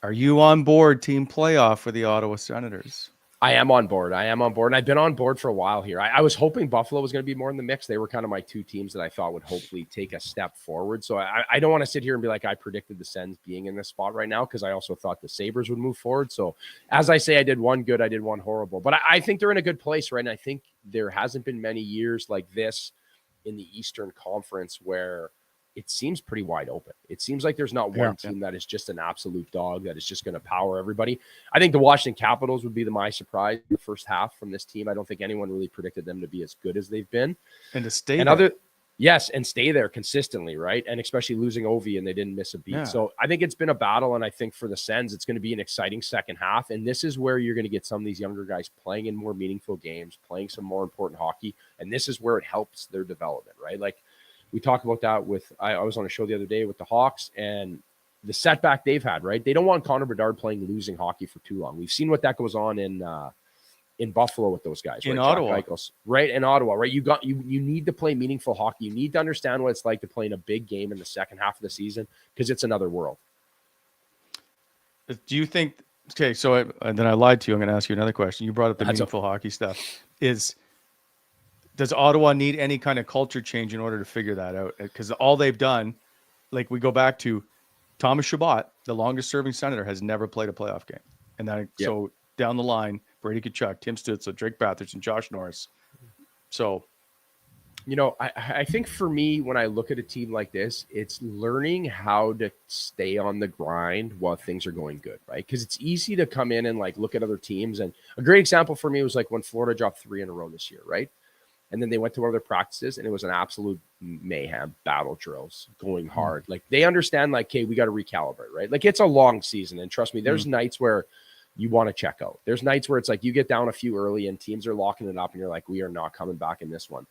Are you on board team playoff for the Ottawa Senators? I am on board. And I've been on board for a while here. I was hoping Buffalo was going to be more in the mix. They were kind of my two teams that I thought would hopefully take a step forward. So I don't want to sit here and be like, I predicted the Sens being in this spot right now, because I also thought the Sabres would move forward. So as I say, I did one good, I did one horrible. But I think they're in a good place, right? And I think there hasn't been many years like this in the Eastern Conference where it seems pretty wide open. It seems like there's not one team that is just an absolute dog that is just going to power everybody. I think the Washington Capitals would be my surprise in the first half from this team. I don't think anyone really predicted them to be as good as they've been. And to stay and stay there consistently, right? And especially losing Ovi, and they didn't miss a beat. Yeah. So I think it's been a battle, and I think for the Sens, it's going to be an exciting second half. And this is where you're going to get some of these younger guys playing in more meaningful games, playing some more important hockey. And this is where it helps their development, right? Like, we talked about that with, I was on a show the other day with the Hawks and the setback they've had, right? They don't want Connor Bedard playing losing hockey for too long. We've seen what that goes on in Buffalo with those guys, in right? Ottawa, right? In Ottawa, right? You need to play meaningful hockey. You need to understand what it's like to play in a big game in the second half of the season, because it's another world. Do you think? Okay, so then I lied to you. I'm going to ask you another question. You brought up the meaningful hockey stuff. Does Ottawa need any kind of culture change in order to figure that out? Because all they've done, like we go back to Thomas Chabot, the longest serving Senator, has never played a playoff game. And then so down the line, Brady Tkachuk, Tim Stützle, Drake Batherson, Josh Norris. So, you know, I think for me, when I look at a team like this, it's learning how to stay on the grind while things are going good, right? Because it's easy to come in and like look at other teams. And a great example for me was like when Florida dropped 3 in a row this year, right? And then they went to one of their practices, and it was an absolute mayhem, battle drills, going hard. Like, they understand, like, okay, we got to recalibrate, right? Like, it's a long season. And trust me, there's nights where you want to check out. There's nights where it's like you get down a few early and teams are locking it up and you're like, we are not coming back in this one.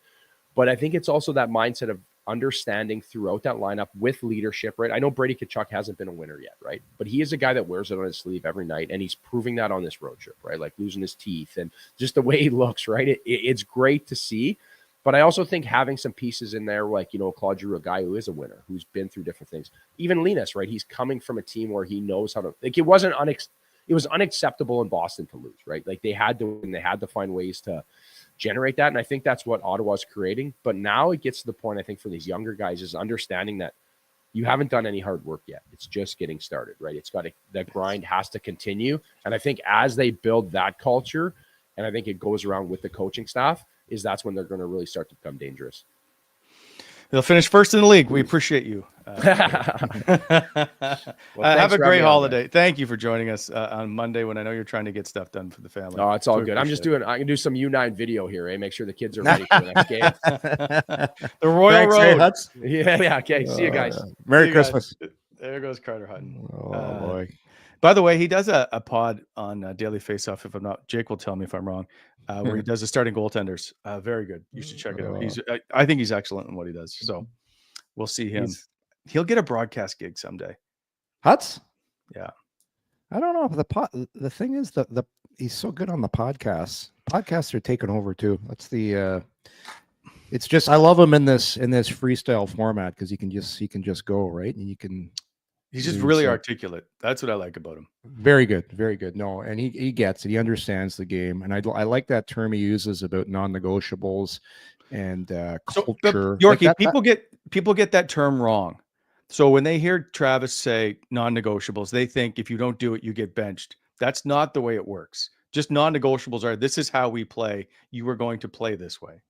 But I think it's also that mindset of understanding throughout that lineup with leadership, right? I know Brady Tkachuk hasn't been a winner yet, right? But he is a guy that wears it on his sleeve every night, and he's proving that on this road trip, right? Like losing his teeth and just the way he looks, right? It's great to see. But I also think having some pieces in there, like, Claude Giroux, a guy who is a winner, who's been through different things. Even Linus, right? He's coming from a team where he knows how to, like, it was unacceptable in Boston to lose, right? Like they had to find ways to generate that. And I think that's what Ottawa's creating. But now it gets to the point, I think, for these younger guys is understanding that you haven't done any hard work yet. It's just getting started, right? That grind has to continue. And I think as they build that culture, and I think it goes around with the coaching staff, that's when they're going to really start to become dangerous. They'll finish first in the league. We appreciate you. Have a great holiday. Thank you for joining us on Monday when I know you're trying to get stuff done for the family. No, it's all good. I can do some U9 video here, eh? Make sure the kids are ready for the next game. The Royal Road. Yeah. Okay. See you guys. Merry Christmas. There goes Carter Hutton. Oh, boy. By the way, he does a pod on Daily Faceoff. If I'm not, Jake will tell me if I'm wrong. Where he does the starting goaltenders. Very good. You should check it out. I think he's excellent in what he does. So we'll see him. He'll get a broadcast gig someday. Huts? Yeah. I don't know. The thing is that he's so good on the podcasts. Podcasts are taking over too. That's it's just, I love him in this freestyle format because he can just go, right. And he's just really articulate. That's what I like about him. Very good. Very good. No, and he gets it. He understands the game. And I like that term he uses about non-negotiables and culture. Yorkie, people get that term wrong. So when they hear Travis say non-negotiables, they think if you don't do it, you get benched. That's not the way it works. Just non-negotiables are, this is how we play. You are going to play this way.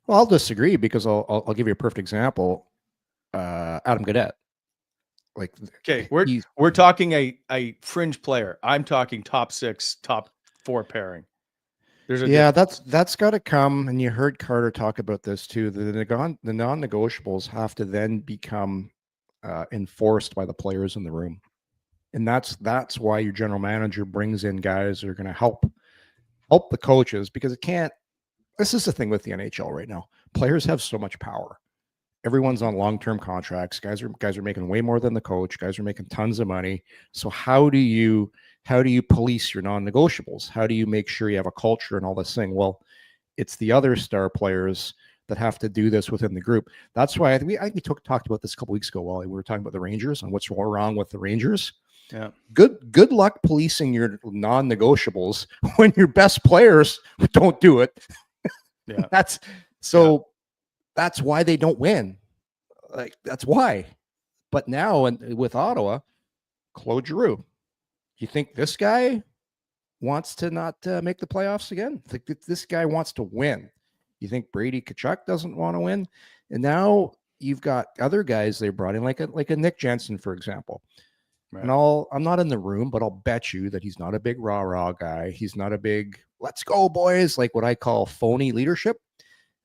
Well, I'll disagree because I'll give you a perfect example. Adam Gaudette. Like, okay, we're talking a fringe player. I'm talking top 6, top 4 pairing. That's got to come. And you heard Carter talk about this too. The non-negotiables have to then become enforced by the players in the room, and that's why your general manager brings in guys that are going to help the coaches, because it can't. This is the thing with the NHL right now. Players have so much power. Everyone's on long-term contracts. Guys are making way more than the coach. Guys are making tons of money. So how do you police your non-negotiables? How do you make sure you have a culture and all this thing? Well, it's the other star players that have to do this within the group. That's why I think we talked about this a couple weeks ago, Wally. We were talking about the Rangers and what's wrong with the Rangers. Yeah. Good luck policing your non-negotiables when your best players don't do it. Yeah. That's why they don't win. Like, that's why. But now, with Ottawa, Claude Giroux, you think this guy wants to not make the playoffs again? Think this guy wants to win? You think Brady Tkachuk doesn't want to win? And now you've got other guys they brought in, like a Nick Jensen, for example. Right. And I'm not in the room, but I'll bet you that he's not a big rah-rah guy. He's not a big let's go, boys, like what I call phony leadership.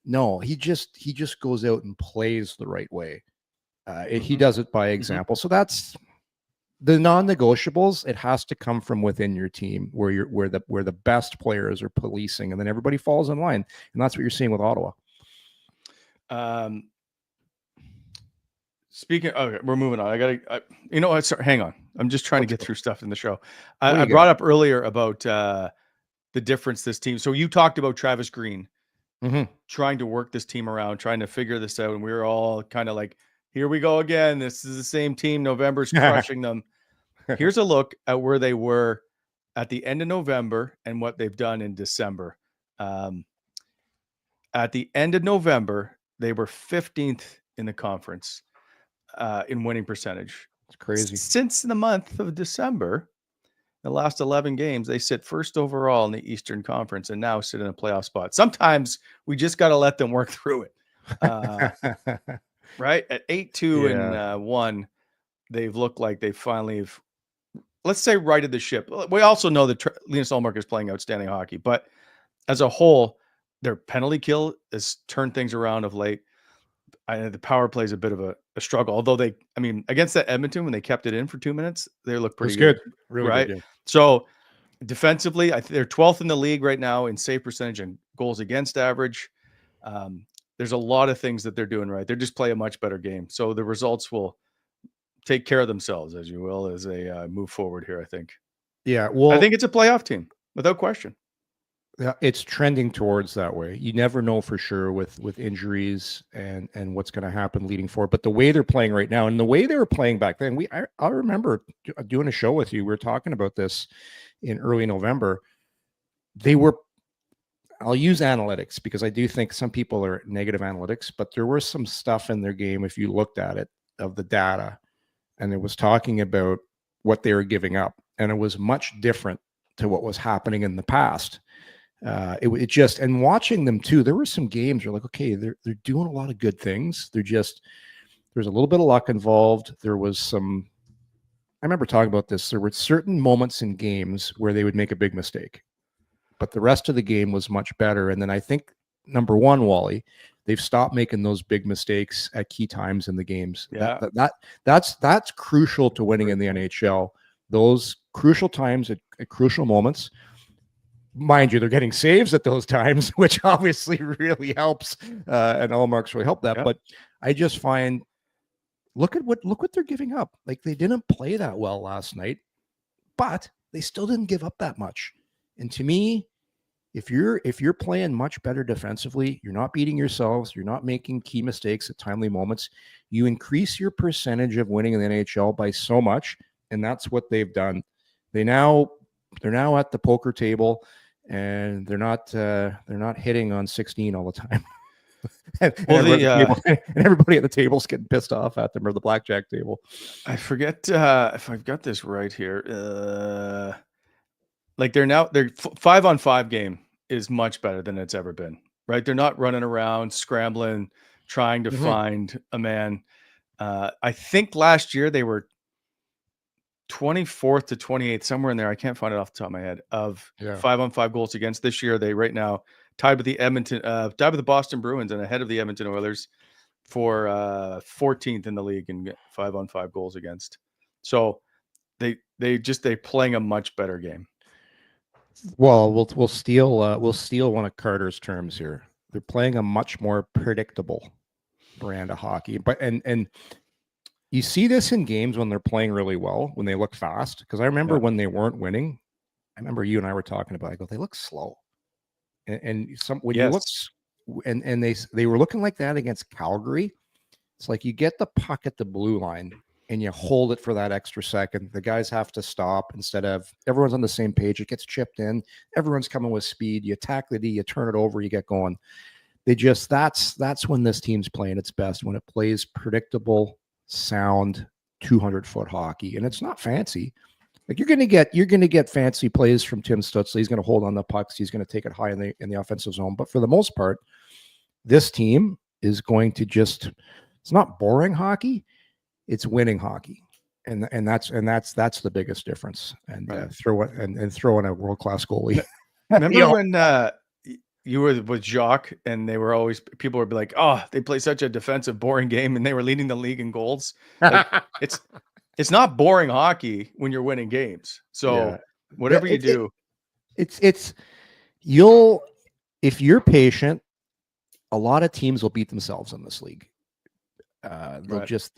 No, he just goes out and plays the right way. He does it by example. So that's the non-negotiables. It has to come from within your team, where the best players are policing, and then everybody falls in line. And that's what you're seeing with Ottawa. Speaking, okay, we're moving on. You know what? Hang on. I'm just trying to get through stuff in the show. I brought up earlier about the difference this team. So you talked about Travis Green. Trying to work this team around, trying to figure this out. And we were all kind of like, here we go again. This is the same team. November's crushing them. Here's a look at where they were at the end of November and what they've done in December. At the end of November, they were 15th in the conference in winning percentage. It's crazy. Since the month of December, the last 11 games, they sit first overall in the Eastern Conference and now sit in a playoff spot. Sometimes we just got to let them work through it. Right? At 8-2 and 1, they've looked like they finally have, let's say, righted the ship. We also know that Linus Ullmark is playing outstanding hockey, but as a whole, their penalty kill has turned things around of late. The power play is a bit of a struggle. Although against that Edmonton, when they kept it in for 2 minutes, they looked pretty good. Really right? good. Yeah. So defensively, they're 12th in the league right now in save percentage and goals against average. There's a lot of things that they're doing right. They're just playing a much better game. So the results will take care of themselves, as you will, as they move forward here, I think. Yeah. Well, I think it's a playoff team without question. Yeah, it's trending towards that way. You never know for sure with injuries and what's going to happen leading forward. But the way they're playing right now and the way they were playing back then, I remember doing a show with you. We were talking about this in early November. I'll use analytics because I do think some people are negative analytics, but there was some stuff in their game, if you looked at it, of the data, and it was talking about what they were giving up. And it was much different to what was happening in the past. It just, and watching them too, there were some games where like, okay, they're doing a lot of good things. There's a little bit of luck involved. There was some, I remember talking about this. There were certain moments in games where they would make a big mistake, but the rest of the game was much better. And then I think number one, Wally, they've stopped making those big mistakes at key times in the games. Yeah. That's crucial to winning in the NHL. Those crucial times at crucial moments. Mind you, they're getting saves at those times, which obviously really helps. And Ullmark's really helped that. Yeah. But I just find, look what they're giving up. Like, they didn't play that well last night, but they still didn't give up that much. And to me, if you're playing much better defensively, you're not beating yourselves, you're not making key mistakes at timely moments, you increase your percentage of winning in the NHL by so much. And that's what they've done. They're now at the poker table. And they're not hitting on 16 all the time. and everybody at the table's getting pissed off at them, or the blackjack table. I forget if I've got this right here. Like their 5-on-5 game is much better than it's ever been. Right? They're not running around scrambling, trying to find a man. I think last year they were 24th to 28th, somewhere in there. I can't find it off the top of my head, of 5-on-5 goals against. This year, they right now tied with the Boston Bruins and ahead of the Edmonton Oilers for 14th in the league in 5-on-5 goals against. So they playing a much better game. Well, we'll steal one of Carter's terms here. They're playing a much more predictable brand of hockey, but and you see this in games when they're playing really well, when they look fast. Because I remember when they weren't winning, I remember you and I were talking about, I go, they look slow. And you look, and they were looking like that against Calgary. It's like you get the puck at the blue line and you hold it for that extra second. The guys have to stop instead of everyone's on the same page. It gets chipped in. Everyone's coming with speed. You attack the D, you turn it over, you get going. That's when this team's playing its best, when it plays predictable, sound 200-foot hockey. And it's not fancy. Like you're going to get fancy plays from Tim Stützle. He's going to hold on the pucks. He's going to take it high in the offensive zone. But for the most part, this team is going to it's not boring hockey. It's winning hockey. And that's the biggest difference. And throw in a world-class goalie. Remember when you were with Jacques, and people would be like, "Oh, they play such a defensive, boring game," and they were leading the league in goals. Like, it's not boring hockey when you're winning games. So whatever you do, if you're patient, a lot of teams will beat themselves in this league. That's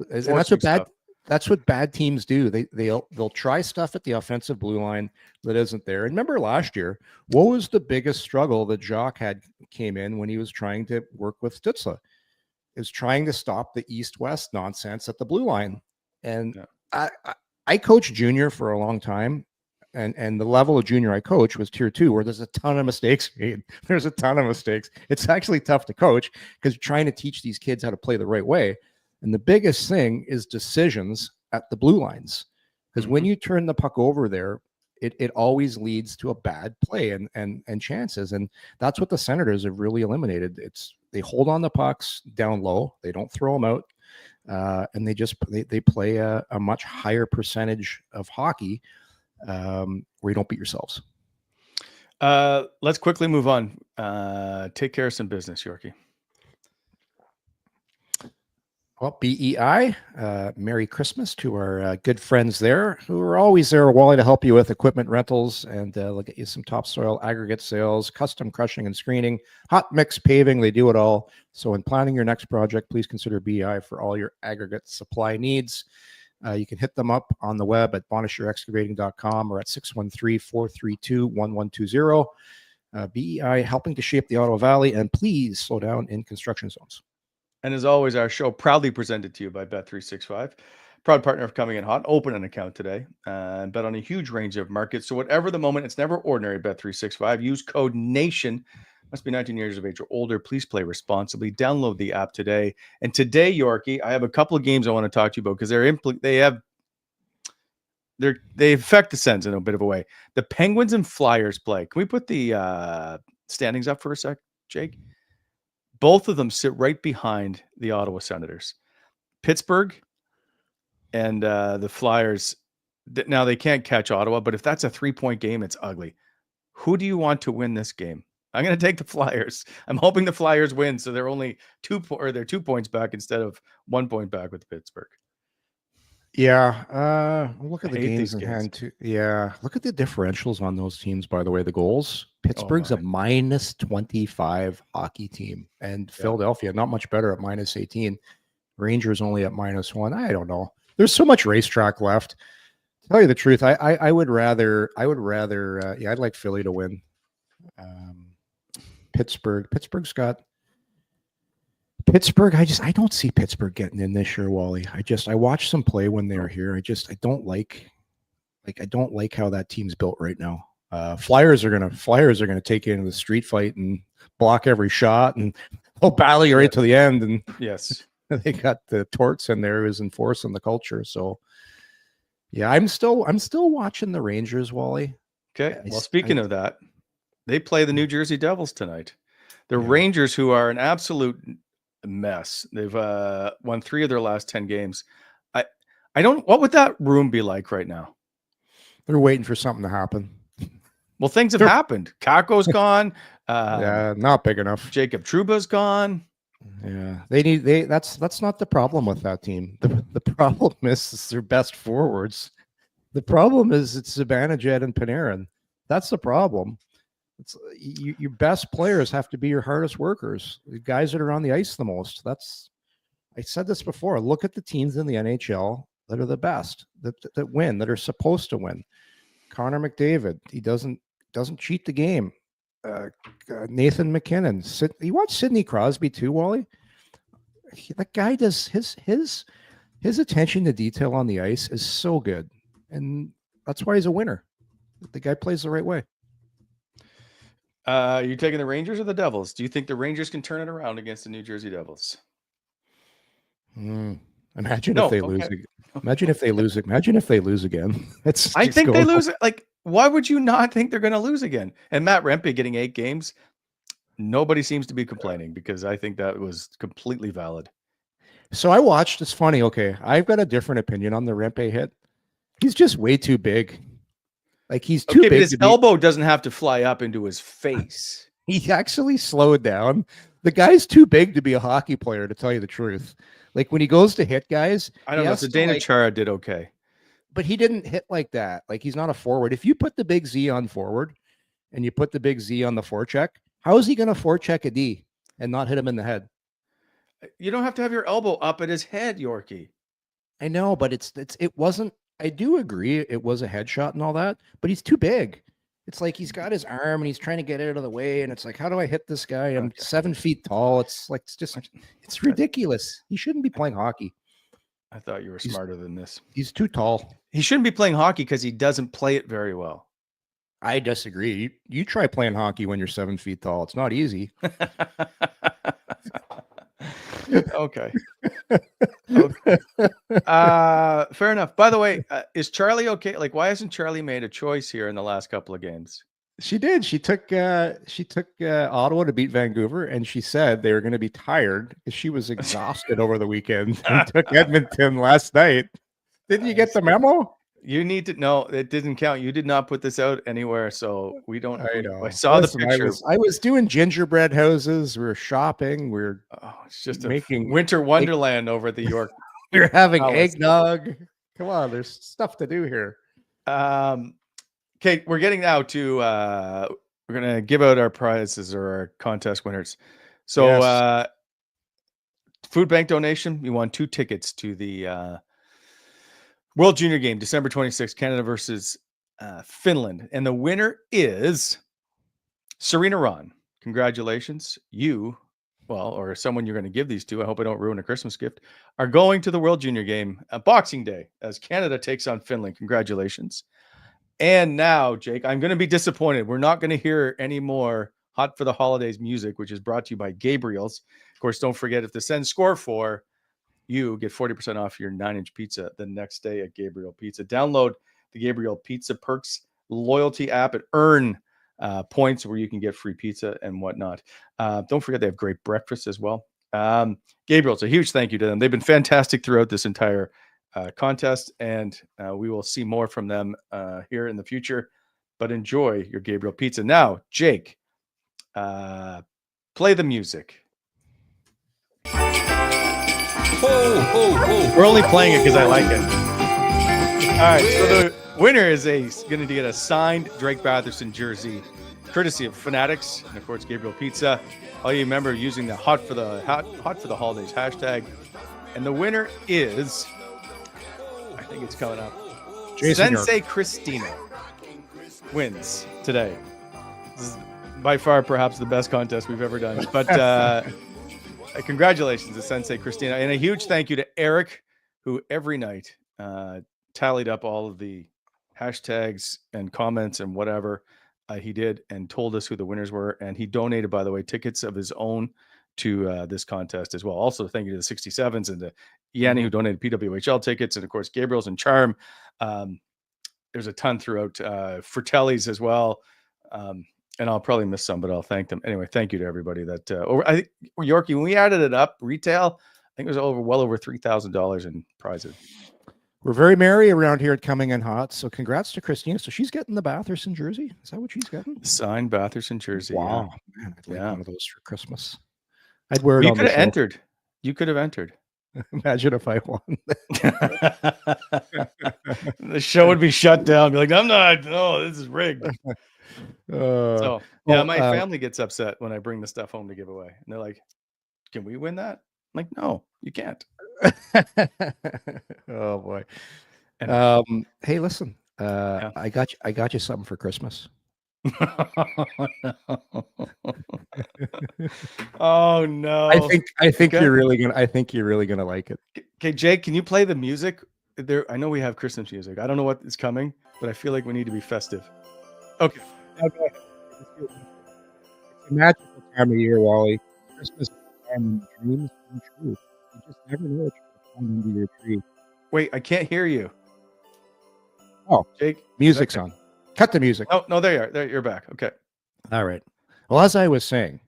what bad teams do. They'll try stuff at the offensive blue line that isn't there. And remember last year, what was the biggest struggle that Jacques came in when he was trying to work with Stützle? It was trying to stop the east-west nonsense at the blue line. And I coached junior for a long time, and the level of junior I coach was tier 2, where there's a ton of mistakes made. There's a ton of mistakes. It's actually tough to coach because you're trying to teach these kids how to play the right way. And the biggest thing is decisions at the blue lines, because when you turn the puck over there, it always leads to a bad play and chances. And that's what the Senators have really eliminated. They hold on the pucks down low. They don't throw them out. And they play a much higher percentage of hockey where you don't beat yourselves. Let's quickly move on. Take care of some business, Yorkie. Well, BEI, Merry Christmas to our good friends there who are always there, Wally, to help you with equipment rentals and look at you some topsoil aggregate sales, custom crushing and screening, hot mix paving. They do it all. So in planning your next project, please consider BEI for all your aggregate supply needs. You can hit them up on the web at bonishirexcavating.com or at 613-432-1120. BEI helping to shape the Ottawa Valley, and please slow down in construction zones. And as always, our show proudly presented to you by Bet365, proud partner of Coming in Hot. Open an account today and bet on a huge range of markets. So whatever the moment, it's never ordinary. Bet365. Use code NATION. Must be 19 years of age or older. Please play responsibly. Download the app today. And today, Yorkie, I have a couple of games I want to talk to you about because they affect the Sens in a bit of a way. The Penguins and Flyers play. Can we put the standings up for a sec, Jake? Both of them sit right behind the Ottawa Senators. Pittsburgh and the Flyers, now they can't catch Ottawa, but if that's a 3-point game, it's ugly. Who do you want to win this game? I'm going to take the Flyers. I'm hoping the Flyers win, so they're only 2 points back instead of 1 point back with Pittsburgh. Yeah, look at the games in hand too. Yeah, look at the differentials on those teams. By the way, the goals. Pittsburgh's a minus 25 hockey team, and Philadelphia not much better at minus 18. Rangers only at minus 1. I don't know. There's so much racetrack left. To tell you the truth, I would rather. I'd like Philly to win. Pittsburgh's got. Pittsburgh, I don't see Pittsburgh getting in this year, Wally. I watched them play when they were here. I don't like how that team's built right now. Flyers are gonna take you into the street fight and block every shot, and they'll battle you right to the end. And yes, they got the Torts in there who's enforcing the culture. So yeah, I'm still watching the Rangers, Wally. Okay. Well, speaking of that, they play the New Jersey Devils tonight. The Rangers, who are an absolute mess. They've won 3 of their last 10 games. What would that room be like right now? They're waiting for something to happen. Well, things have happened. Kako's gone. Not big enough. Jacob Trouba's gone. Yeah, that's not the problem with that team. The problem is their best forwards. The problem is it's Zibanejad and Panarin. That's the problem. It's your best players have to be your hardest workers, the guys that are on the ice the most. I said this before. Look at the teams in the NHL that are the best, that win, that are supposed to win. Connor McDavid, he doesn't cheat the game. Nathan McKinnon. You watch Sidney Crosby too, Wally. That guy does his attention to detail on the ice is so good, and that's why he's a winner. The guy plays the right way. You taking the Rangers or the Devils? Do you think the Rangers can turn it around against the New Jersey Devils? Imagine if they lose. Imagine if they lose. Imagine if they lose again. I think they lose. Like, why would you not think they're going to lose again? And Matt Rempe getting 8 games, nobody seems to be complaining because I think that was completely valid. So I watched. It's funny. Okay, I've got a different opinion on the Rempe hit. He's just way too big. Like he's too big. But his elbow doesn't have to fly up into his face. He actually slowed down. The guy's too big to be a hockey player, to tell you the truth. Like when he goes to hit guys, I don't know. So Dana Chara did okay, but he didn't hit like that. Like he's not a forward. If you put the big Z on forward and you put the big Z on the forecheck, how is he going to forecheck a D and not hit him in the head? You don't have to have your elbow up at his head, Yorkie. I know, but it wasn't. I do agree it was a headshot and all that, but he's too big. It's like he's got his arm and he's trying to get it out of the way, and it's like, how do I hit this guy? I'm 7 feet tall. It's like it's ridiculous. He shouldn't be playing hockey. I thought you were smarter than this. He's too tall. He shouldn't be playing hockey because he doesn't play it very well. I disagree. You try playing hockey when you're 7 feet tall. It's not easy. Okay. Fair enough. By the way, is Charlie okay? Like, why hasn't Charlie made a choice here in the last couple of games? She did. She took Ottawa to beat Vancouver, and she said they were going to be tired because she was exhausted over the weekend. And took Edmonton last night. Didn't you get the memo? You need to know it didn't count. You did not put this out anywhere, so we don't. I know. I saw Listen, the picture. I was doing gingerbread houses. We were shopping. We are It's just making a winter wonderland over at the York. We're having Wallace. eggnog. Come on, there's stuff to do here. Okay, we're getting now to we're gonna give out our prizes or our contest winners. So Yes. food bank donation, you won 2 tickets to the World Junior Game, December 26th, Canada versus Finland. And the winner is Serena Ron. Congratulations. You, well, or someone you're going to give these to, I hope I don't ruin a Christmas gift, are going to the World Junior Game Boxing Day as Canada takes on Finland. Congratulations. And now, Jake, I'm going to be disappointed. We're not going to hear any more Hot for the Holidays music, which is brought to you by Gabriel's. Of course, don't forget, if the Sens score 4, you get 40% off your 9-inch pizza the next day at Gabriel Pizza. Download the Gabriel Pizza Perks loyalty app and earn points where you can get free pizza and whatnot. Don't forget, they have great breakfast as well. Gabriel's, a huge thank you to them. They've been fantastic throughout this entire contest, and we will see more from them here in the future. But enjoy your Gabriel Pizza. Now, Jake, play the music. We're only playing it because I like it. All right, so the winner is going to get a signed Drake Batherson jersey, courtesy of Fanatics, and of course Gabriel Pizza. All you remember using the hot for the holidays hashtag, and the winner is, I think it's coming up, Jason Sensei Christina wins today. This is by far perhaps the best contest we've ever done, but congratulations to Sensei Christina, and a huge thank you to Eric, who every night tallied up all of the hashtags and comments and whatever he did and told us who the winners were. And he donated, by the way, tickets of his own to this contest as well. Also, thank you to the 67s and to Yanni, who donated PWHL tickets. And of course, Gabriel's and Charm. There's a ton throughout Fratelli's as well. And I'll probably miss some, but I'll thank them. Anyway, thank you to everybody that I think Yorkie, when we added it up retail, I think it was well over $3,000 in prizes. We're very merry around here at Coming in Hot. So congrats to Christina. So she's getting the Batherson jersey. Is that what she's getting? Signed Batherson jersey. Wow. Yeah. Man, I'd like one of those for Christmas. I'd wear it. You could have entered. You could have entered. Imagine if I won. The show would be shut down. Be like, I'm not. Oh, this is rigged. So yeah, my family gets upset when I bring the stuff home to give away, and they're like, "Can we win that?" I'm like, no, you can't. Oh boy. Hey, listen. Yeah. I got you something for Christmas. Oh no. I think you're really gonna like it. Okay, Jake, can you play the music? I know we have Christmas music. I don't know what is coming, but I feel like we need to be festive. Okay. Now go ahead. It's a magical time of year, Wally. Christmas and dreams come true. You just never know what you're going to find under your tree. Wait, I can't hear you. Oh, Jake, music's on. Cut the music. Oh, no, there you are. There, you're back. Okay. All right. Well, as I was saying,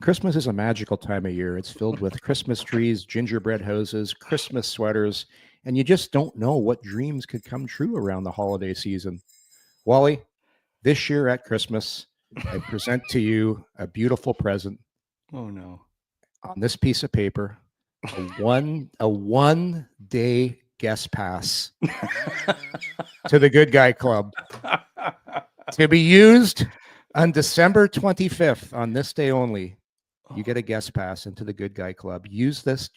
Christmas is a magical time of year. It's filled with Christmas trees, gingerbread houses, Christmas sweaters, and you just don't know what dreams could come true around the holiday season. Wally, this year at Christmas, I present to you a beautiful present. Oh no. On this piece of paper, a one-day guest pass to the Good Guy Club to be used on December 25th. On this day only, you get a guest pass into the Good Guy Club. Use this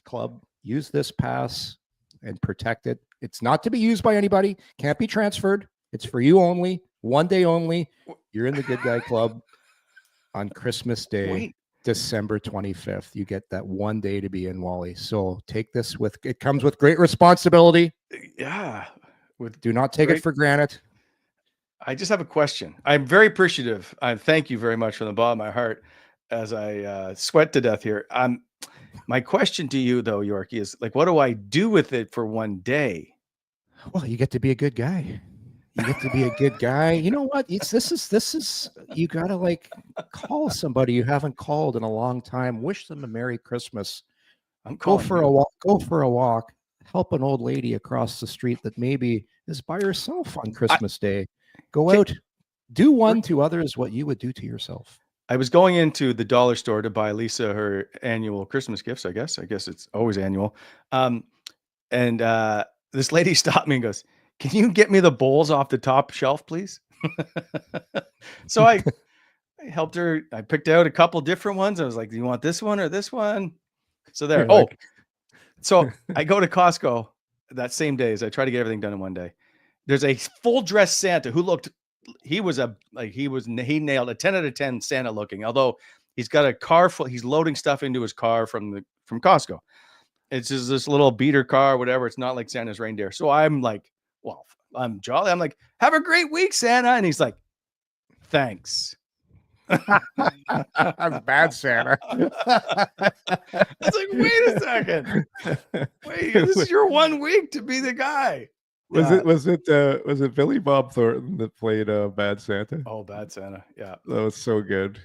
pass and protect it. It's not to be used by anybody. Can't be transferred. It's for you only. One day only. You're in the Good Guy Club on Christmas Day. Wait. December 25th. You get that one day to be in, Wally. So take this it comes with great responsibility. Yeah. Do not take it for granted. I just have a question. I'm very appreciative. I thank you very much from the bottom of my heart as I sweat to death here. My question to you though, Yorkie, is like, what do I do with it for one day? Well, you get to be a good guy. You get to be a good guy. You know what? This is you gotta like call somebody you haven't called in a long time. Wish them a Merry Christmas. Go for a walk. help an old lady across the street that maybe is by herself on Christmas Day. Go out, do one to others what you would do to yourself. I was going into the dollar store to buy Lisa her annual Christmas gifts, I guess. I guess it's always annual. And this lady stopped me and goes, "Can you get me the bowls off the top shelf, please?" So I helped her. I picked out a couple different ones. I was like, "Do you want this one or this one?" So there. So I go to Costco that same day as I try to get everything done in one day. There's a full dress Santa who he nailed a 10 out of 10 Santa looking, although he's got a car full, he's loading stuff into his car from Costco. It's just this little beater car, whatever. It's not like Santa's reindeer. So I'm like, well, I'm jolly. I'm like, "Have a great week, Santa." And he's like, "Thanks." That's bad, Santa. I was like, wait a second. Wait, this is your 1 week to be the guy. Was it Billy Bob Thornton that played Bad Santa? Oh, Bad Santa. Yeah. That was so good.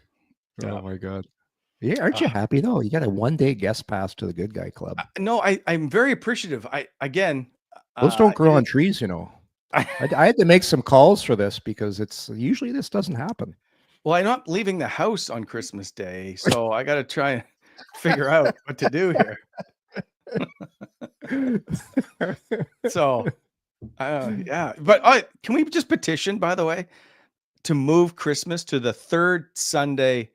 Yeah. Oh my God. Yeah, aren't you happy though? You got a 1-day guest pass to the Good Guy Club. No, I'm very appreciative. Those don't grow on trees, you know. I had to make some calls for this because it's usually this doesn't happen. Well, I'm not leaving the house on Christmas Day, so I got to try and figure out what to do here. So, yeah. But can we just petition, by the way, to move Christmas to the third Sunday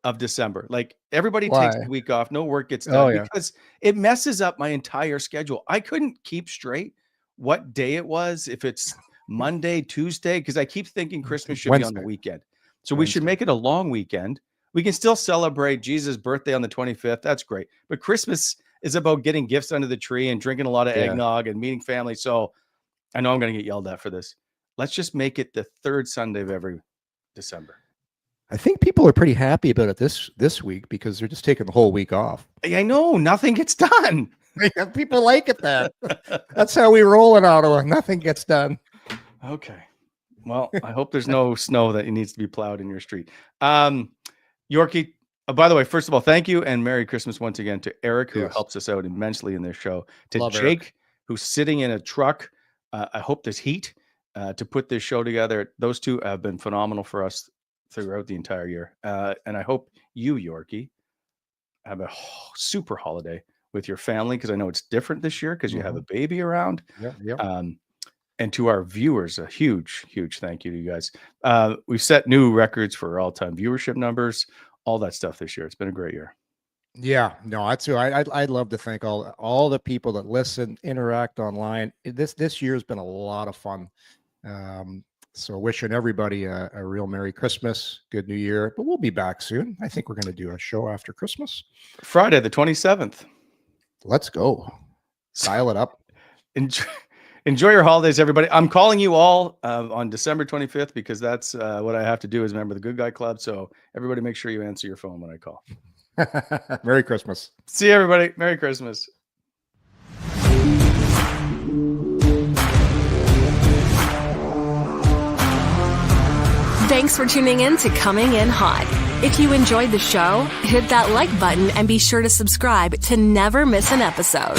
of December? Like everybody takes a week off, no work gets done because it messes up my entire schedule. I couldn't keep straight what day it was, if it's Monday, Tuesday, because I keep thinking Christmas should be on the weekend. So we should make it a long weekend. We can still celebrate Jesus' birthday on the 25th. That's great. But Christmas is about getting gifts under the tree and drinking a lot of eggnog and meeting family. So I know I'm going to get yelled at for this. Let's just make it the third Sunday of every December. I think people are pretty happy about it this week because they're just taking the whole week off. I know. Nothing gets done. People like it then. That's how we roll in Ottawa. Nothing gets done. Okay. Well, I hope there's no snow that needs to be plowed in your street. Yorkie, by the way, first of all, thank you and Merry Christmas once again to Eric, who helps us out immensely in this show. To Love Jake, Eric, who's sitting in a truck. I hope there's heat to put this show together. Those two have been phenomenal for us throughout the entire year. And I hope you, Yorkie, have a super holiday with your family, because I know it's different this year because you have a baby around. And to our viewers, a huge, huge thank you to you guys. We've set new records for all-time viewership numbers, all that stuff this year. It's been a great year. Yeah, no, that's who I'd love to thank all the people that listen, interact online. This year's been a lot of fun. So wishing everybody a real Merry Christmas, good New Year. But we'll be back soon. I think we're going to do a show after Christmas. Friday, the 27th. Let's go. Dial it up. Enjoy your holidays, everybody. I'm calling you all on December 25th because that's what I have to do as a member of the Good Guy Club. So everybody make sure you answer your phone when I call. Merry Christmas. See you, everybody. Merry Christmas. Thanks for tuning in to Coming In Hot. If you enjoyed the show, hit that like button and be sure to subscribe to never miss an episode.